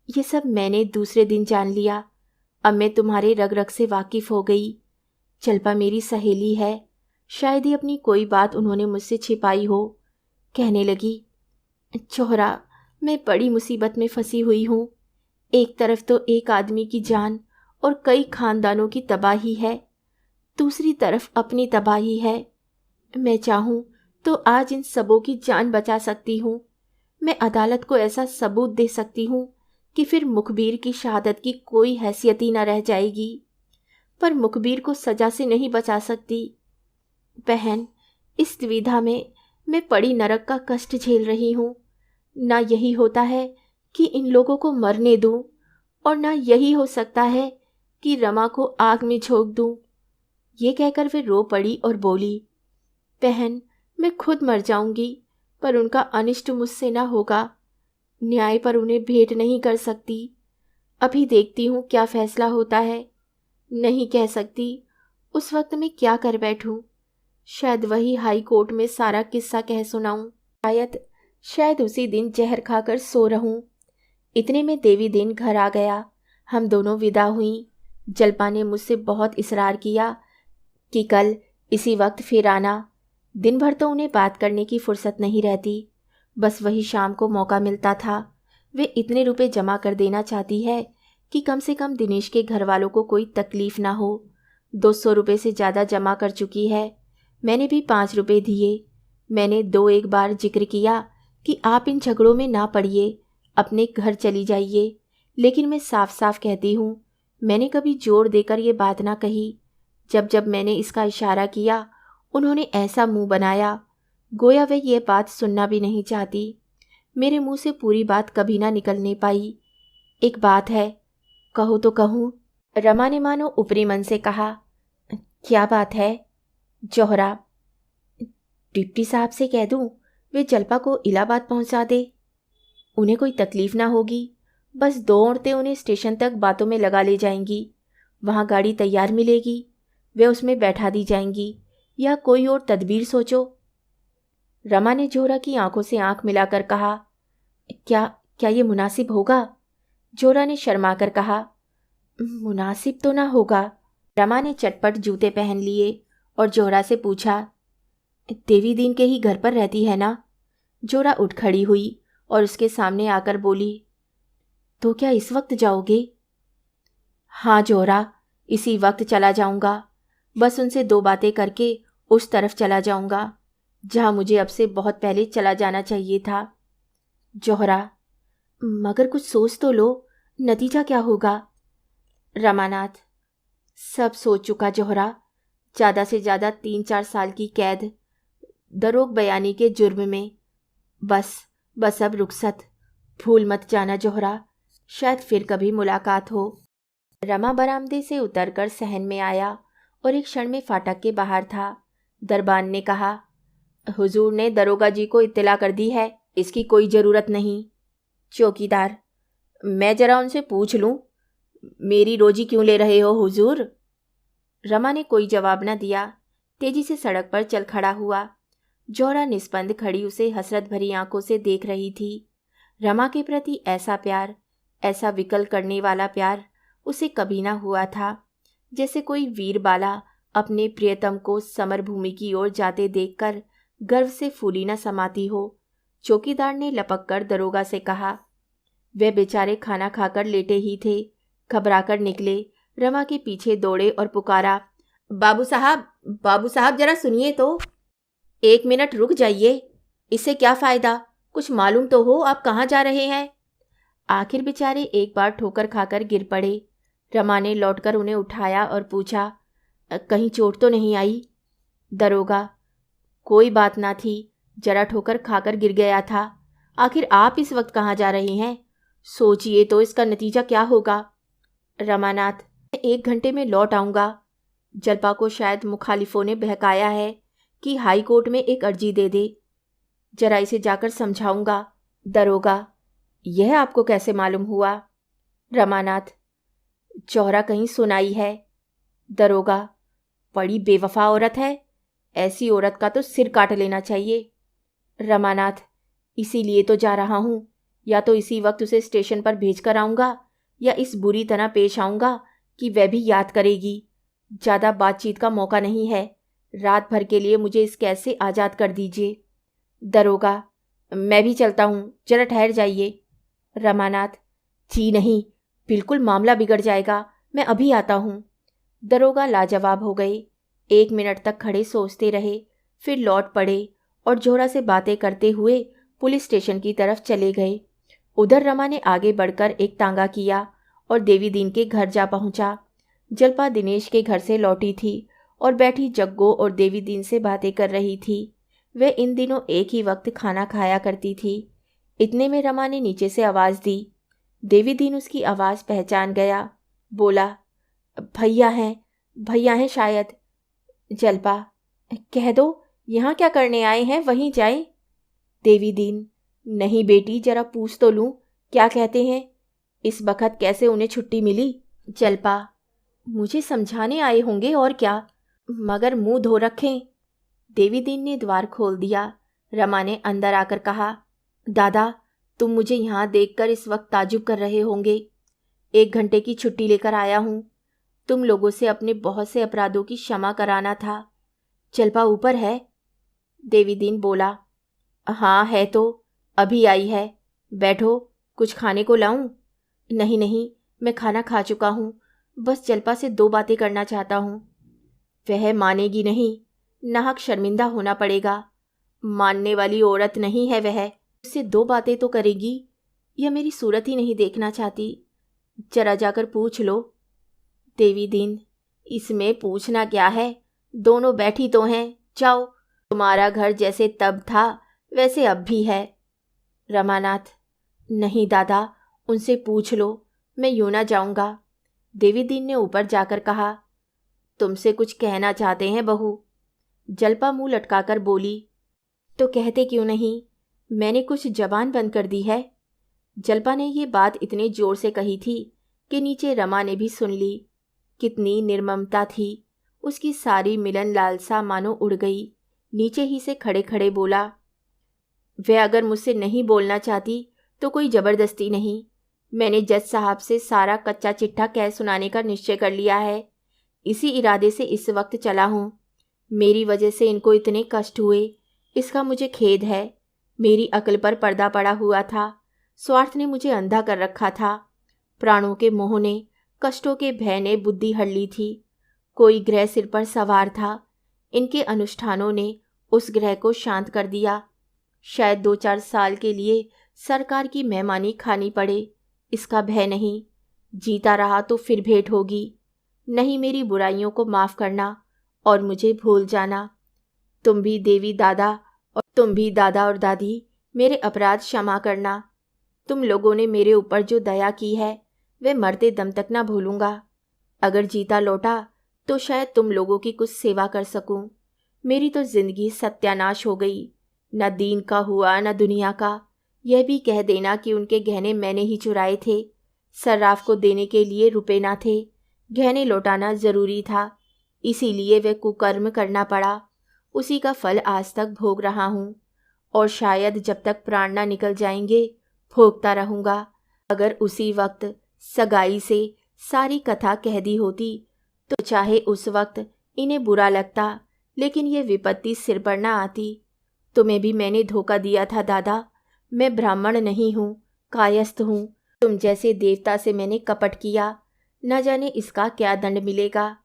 ये सब मैंने दूसरे दिन जान लिया। अब मैं तुम्हारे रग रग से वाकिफ हो गई। जल्पा मेरी सहेली है। शायद ही अपनी कोई बात उन्होंने मुझसे छिपाई हो। कहने लगी, जोहरा, मैं बड़ी मुसीबत में फंसी हुई हूँ। एक तरफ तो एक आदमी की जान और कई खानदानों की तबाही है, दूसरी तरफ अपनी तबाही है। मैं चाहूँ तो आज इन सबों की जान बचा सकती हूँ। मैं अदालत को ऐसा सबूत दे सकती हूँ कि फिर मुखबिर की शहादत की कोई हैसियत ही न रह जाएगी। पर मुखबिर को सज़ा से नहीं बचा सकती। बहन, इस द्विधा में मैं पड़ी नरक का कष्ट झेल रही हूँ। ना यही होता है कि इन लोगों को मरने दूँ, और ना यही हो सकता है कि रमा को आग में झोंक दूँ। ये कहकर वे रो पड़ी और बोली, बहन, मैं खुद मर जाऊंगी, पर उनका अनिष्ट मुझसे ना होगा। न्याय पर उन्हें भेंट नहीं कर सकती। अभी देखती हूँ क्या फैसला होता है। नहीं कह सकती उस वक्त मैं क्या कर बैठूं। शायद वही हाई कोर्ट में सारा किस्सा कह सुनाऊं। शायद उसी दिन जहर खाकर सो रहूं। इतने में देवी दिन घर आ गया। हम दोनों विदा हुई। जल्पा ने मुझसे बहुत इसरार किया कि कल इसी वक्त फिर आना। दिन भर तो उन्हें बात करने की फुर्सत नहीं रहती, बस वही शाम को मौका मिलता था। वे इतने रुपए जमा कर देना चाहती है कि कम से कम दिनेश के घर वालों को कोई तकलीफ ना हो। 200 रुपये से ज़्यादा जमा कर चुकी है। मैंने भी 5 रुपये दिए। मैंने 2-1 बार जिक्र किया कि आप इन झगड़ों में ना पड़िए, अपने घर चली जाइए, लेकिन मैं साफ साफ कहती हूँ, मैंने कभी जोर देकर ये बात ना कही। जब जब मैंने इसका इशारा किया, उन्होंने ऐसा मुंह बनाया गोया वे ये बात सुनना भी नहीं चाहती। मेरे मुंह से पूरी बात कभी ना निकलने पाई। एक बात है, कहो तो कहूँ। रमा ने मानो ऊपरी मन से कहा, क्या बात है? जोहरा, डिप्टी साहब से कह दूँ वे जल्पा को इलाहाबाद पहुंचा दे। उन्हें कोई तकलीफ ना होगी। बस 2 औरतें उन्हें स्टेशन तक बातों में लगा ले जाएंगी। वहाँ गाड़ी तैयार मिलेगी, वे उसमें बैठा दी जाएंगी, या कोई और तदबीर सोचो। रमा ने जोहरा की आंखों से आंख मिलाकर कहा, क्या क्या ये मुनासिब होगा? जोहरा ने शर्माकर कहा, मुनासिब तो ना होगा। रमा ने चटपट जूते पहन लिए और जोहरा से पूछा, देवी दीन के ही घर पर रहती है ना? जोहरा उठ खड़ी हुई और उसके सामने आकर बोली, तो क्या इस वक्त जाओगे? हाँ जोहरा, इसी वक्त चला जाऊंगा। बस उनसे 2 बातें करके उस तरफ चला जाऊंगा जहाँ मुझे अब से बहुत पहले चला जाना चाहिए था। जोहरा, मगर कुछ सोच तो लो, नतीजा क्या होगा? रमानाथ, सब सोच चुका जोहरा। ज़्यादा से ज़्यादा 3-4 साल की कैद, दरोग बयानी के जुर्म में। बस अब रुखसत। भूल मत जाना जोहरा, शायद फिर कभी मुलाकात हो। रमा बरामदे से उतरकर सहन में आया और एक क्षण में फाटक के बाहर था। दरबान ने कहा, हुजूर ने दरोगा जी को इत्तला कर दी है, इसकी कोई ज़रूरत नहीं। चौकीदार, मैं जरा उनसे पूछ लूँ, मेरी रोजी क्यों ले रहे हो हुजूर? रमा ने कोई जवाब न दिया, तेजी से सड़क पर चल खड़ा हुआ। जोहरा निस्पंद खड़ी उसे हसरत भरी आंखों से देख रही थी। रमा के प्रति ऐसा प्यार, ऐसा विकल करने वाला प्यार उसे कभी ना हुआ था। जैसे कोई वीर बाला अपने प्रियतम को समर भूमि की ओर जाते देखकर गर्व से फूली न समाती हो। चौकीदार ने लपक कर दरोगा से कहा। वे बेचारे खाना खाकर लेटे ही थे। घबराकर निकले, रमा के पीछे दौड़े और पुकारा, बाबू साहब जरा सुनिए तो। 1 मिनट रुक जाइए, इससे क्या फ़ायदा, कुछ मालूम तो हो आप कहाँ जा रहे हैं। आखिर बेचारे एक बार ठोकर खाकर गिर पड़े। रमा ने लौटकर उन्हें उठाया और पूछा, कहीं चोट तो नहीं आई? दरोगा, कोई बात ना थी, जरा ठोकर खाकर गिर गया था। आखिर आप इस वक्त कहाँ जा रहे हैं? सोचिए तो इसका नतीजा क्या होगा। रमानाथ, 1 घंटे में लौट आऊँगा। जलपा को शायद मुखालिफों ने बहकाया है कि हाई कोर्ट में एक अर्जी दे दे। जरा इसे जाकर समझाऊंगा। दरोगा, यह आपको कैसे मालूम हुआ? रमानाथ, चौहरा कहीं सुनाई है। दरोगा, बड़ी बेवफा औरत है, ऐसी औरत का तो सिर काट लेना चाहिए। रमानाथ, इसीलिए तो जा रहा हूँ, या तो इसी वक्त उसे स्टेशन पर भेज कर आऊँगा या इस बुरी तरह पेश आऊँगा कि वह भी याद करेगी। ज़्यादा बातचीत का मौका नहीं है, रात भर के लिए मुझे इस कैद से आज़ाद कर दीजिए। दरोगा, मैं भी चलता हूँ, जरा ठहर जाइए। रमानाथ, जी नहीं, बिल्कुल मामला बिगड़ जाएगा, मैं अभी आता हूँ। दरोगा लाजवाब हो गए। 1 मिनट तक खड़े सोचते रहे, फिर लौट पड़े और जोहरा से बातें करते हुए पुलिस स्टेशन की तरफ चले गए। उधर रमा ने आगे बढ़कर एक तांगा किया और देवी दीन के घर जा पहुंचा। जलपा दिनेश के घर से लौटी थी और बैठी जग्गो और देवी दीन से बातें कर रही थी। वे इन दिनों एक ही वक्त खाना खाया करती थी। इतने में रमा ने नीचे से आवाज़ दी। देवी दीन उसकी आवाज़ पहचान गया। बोला, भैया हैं शायद। जलपा, कह दो यहाँ क्या करने आए हैं, वहीं जाएं। देवी दीन, नहीं बेटी, जरा पूछ तो लूँ, क्या कहते हैं, इस बखत कैसे उन्हें छुट्टी मिली? जलपा, मुझे समझाने आए होंगे और क्या, मगर मुंह धो रखें। देवी दीन ने द्वार खोल दिया। रमा ने अंदर आकर कहा, दादा, तुम मुझे यहाँ देखकर इस वक्त ताजुब कर रहे होंगे। 1 घंटे की छुट्टी लेकर आया हूँ। तुम लोगों से अपने बहुत से अपराधों की क्षमा कराना था। जलपा ऊपर है? देवी दीन बोला, हाँ है तो, अभी आई है। बैठो, कुछ खाने को लाऊं? नहीं, मैं खाना खा चुका हूँ, बस जलपा से 2 बातें करना चाहता हूँ। वह मानेगी नहीं, नाहक शर्मिंदा होना पड़ेगा। मानने वाली औरत नहीं है वह, उससे 2 बातें तो करेगी। यह मेरी सूरत ही नहीं देखना चाहती, जरा जाकर पूछ लो। देवी दीन, इसमें पूछना क्या है, दोनों बैठी तो हैं, जाओ। तुम्हारा घर जैसे तब था वैसे अब भी है। रमानाथ, नहीं दादा, उनसे पूछ लो, मैं यूं ना जाऊंगा। देवी दीन ने ऊपर जाकर कहा, तुमसे कुछ कहना चाहते हैं बहू। जलपा मुंह लटकाकर बोली, तो कहते क्यों नहीं, मैंने कुछ जबान बंद कर दी है। जलपा ने ये बात इतने जोर से कही थी कि नीचे रमा ने भी सुन ली। कितनी निर्ममता थी, उसकी सारी मिलन लालसा मानो उड़ गई। नीचे ही से खड़े खड़े बोला, वह अगर मुझसे नहीं बोलना चाहती तो कोई ज़बरदस्ती नहीं। मैंने जज साहब से सारा कच्चा चिट्ठा कह सुनाने का निश्चय कर लिया है। इसी इरादे से इस वक्त चला हूँ। मेरी वजह से इनको इतने कष्ट हुए, इसका मुझे खेद है। मेरी अक्ल पर पर्दा पड़ा हुआ था, स्वार्थ ने मुझे अंधा कर रखा था। प्राणों के मोह ने, कष्टों के भय ने बुद्धि हर ली थी। कोई ग्रह सिर पर सवार था, इनके अनुष्ठानों ने उस ग्रह को शांत कर दिया। शायद 2-4 साल के लिए सरकार की मेहमानी खानी पड़े, इसका भय नहीं। जीता रहा तो फिर भेंट होगी। नहीं, मेरी बुराइयों को माफ़ करना और मुझे भूल जाना। तुम भी देवी दादा और दादी मेरे अपराध क्षमा करना। तुम लोगों ने मेरे ऊपर जो दया की है वे मरते दम तक ना भूलूंगा। अगर जीता लौटा तो शायद तुम लोगों की कुछ सेवा कर सकूं। मेरी तो जिंदगी सत्यानाश हो गई, न दीन का हुआ न दुनिया का। यह भी कह देना कि उनके गहने मैंने ही चुराए थे। सर्राफ को देने के लिए रुपए ना थे, गहने लौटाना जरूरी था, इसीलिए वह कुकर्म करना पड़ा। उसी का फल आज तक भोग रहा हूँ और शायद जब तक प्राण ना निकल जाएंगे भोगता रहूँगा। अगर उसी वक्त सगाई से सारी कथा कह दी होती तो चाहे उस वक्त इन्हें बुरा लगता, लेकिन ये विपत्ति सिर पर ना आती। तुम्हें भी मैंने धोखा दिया था दादा। मैं ब्राह्मण नहीं हूँ, कायस्थ हूँ। तुम जैसे देवता से मैंने कपट किया, न जाने इसका क्या दंड मिलेगा।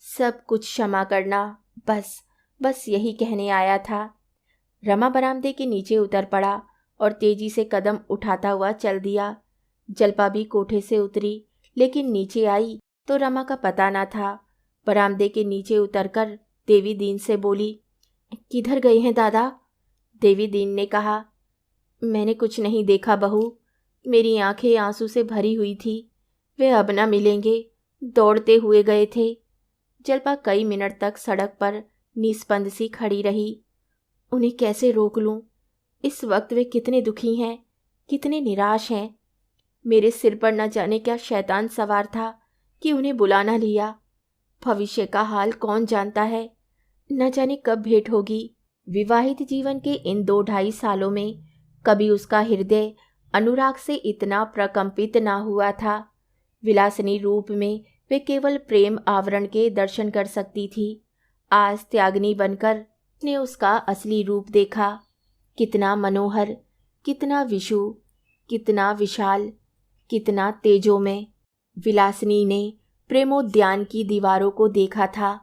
सब कुछ क्षमा करना। बस यही कहने आया था। रमा बरामदे के नीचे उतर पड़ा और तेजी से कदम उठाता हुआ चल दिया। जल्पा भी कोठे से उतरी, लेकिन नीचे आई तो रमा का पता ना था। बरामदे के नीचे उतरकर देवी दीन से बोली, किधर गए हैं दादा? देवी दीन ने कहा, मैंने कुछ नहीं देखा बहू। मेरी आंखें आंसू से भरी हुई थी। वे अब ना मिलेंगे, दौड़ते हुए गए थे। जल्पा कई मिनट तक सड़क पर निस्पंद सी खड़ी रही। उन्हें कैसे रोक लूं? इस वक्त वे कितने दुखी हैं, कितने निराश हैं। मेरे सिर पर न जाने क्या शैतान सवार था कि उन्हें बुला ना लिया। भविष्य का हाल कौन जानता है, न जाने कब भेंट होगी। विवाहित जीवन के इन 2-2.5 सालों में कभी उसका हृदय अनुराग से इतना प्रकंपित ना हुआ था। विलासिनी रूप में वे केवल प्रेम आवरण के दर्शन कर सकती थी। आज त्यागनी बनकर ने उसका असली रूप देखा। कितना मनोहर, कितना विशु, कितना विशाल, कितना तेजोमय। विलासिनी ने प्रेमोद्यान की दीवारों को देखा था,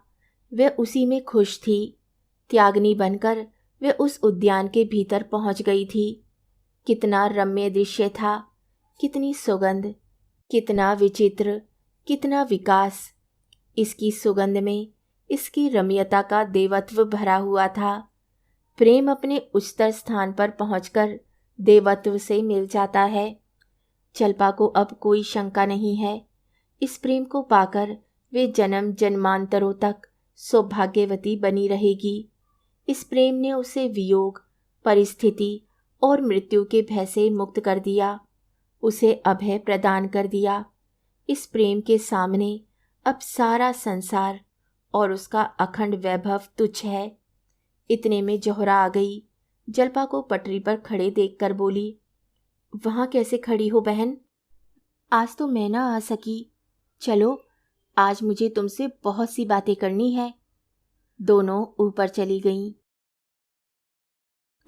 वह उसी में खुश थी। त्यागनी बनकर वे उस उद्यान के भीतर पहुंच गई थी। कितना रम्य दृश्य था, कितनी सुगंध, कितना विचित्र, कितना विकास। इसकी सुगंध में इसकी रम्यता का देवत्व भरा हुआ था। प्रेम अपने उच्चतर स्थान पर पहुंचकर देवत्व से मिल जाता है। जल्पा को अब कोई शंका नहीं है। इस प्रेम को पाकर वे जन्म जन्मांतरों तक सौभाग्यवती बनी रहेगी। इस प्रेम ने उसे वियोग, परिस्थिति और मृत्यु के भय से मुक्त कर दिया, उसे अभय प्रदान कर दिया। इस प्रेम के सामने अब सारा संसार और उसका अखंड वैभव तुच्छ है। इतने में जोहरा आ गई। जल्पा को पटरी पर खड़े देखकर बोली, वहाँ कैसे खड़ी हो बहन? आज तो मैं ना आ सकी। चलो, आज मुझे तुमसे बहुत सी बातें करनी है। दोनों ऊपर चली गईं।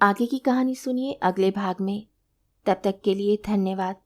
आगे की कहानी सुनिए अगले भाग में। तब तक के लिए धन्यवाद।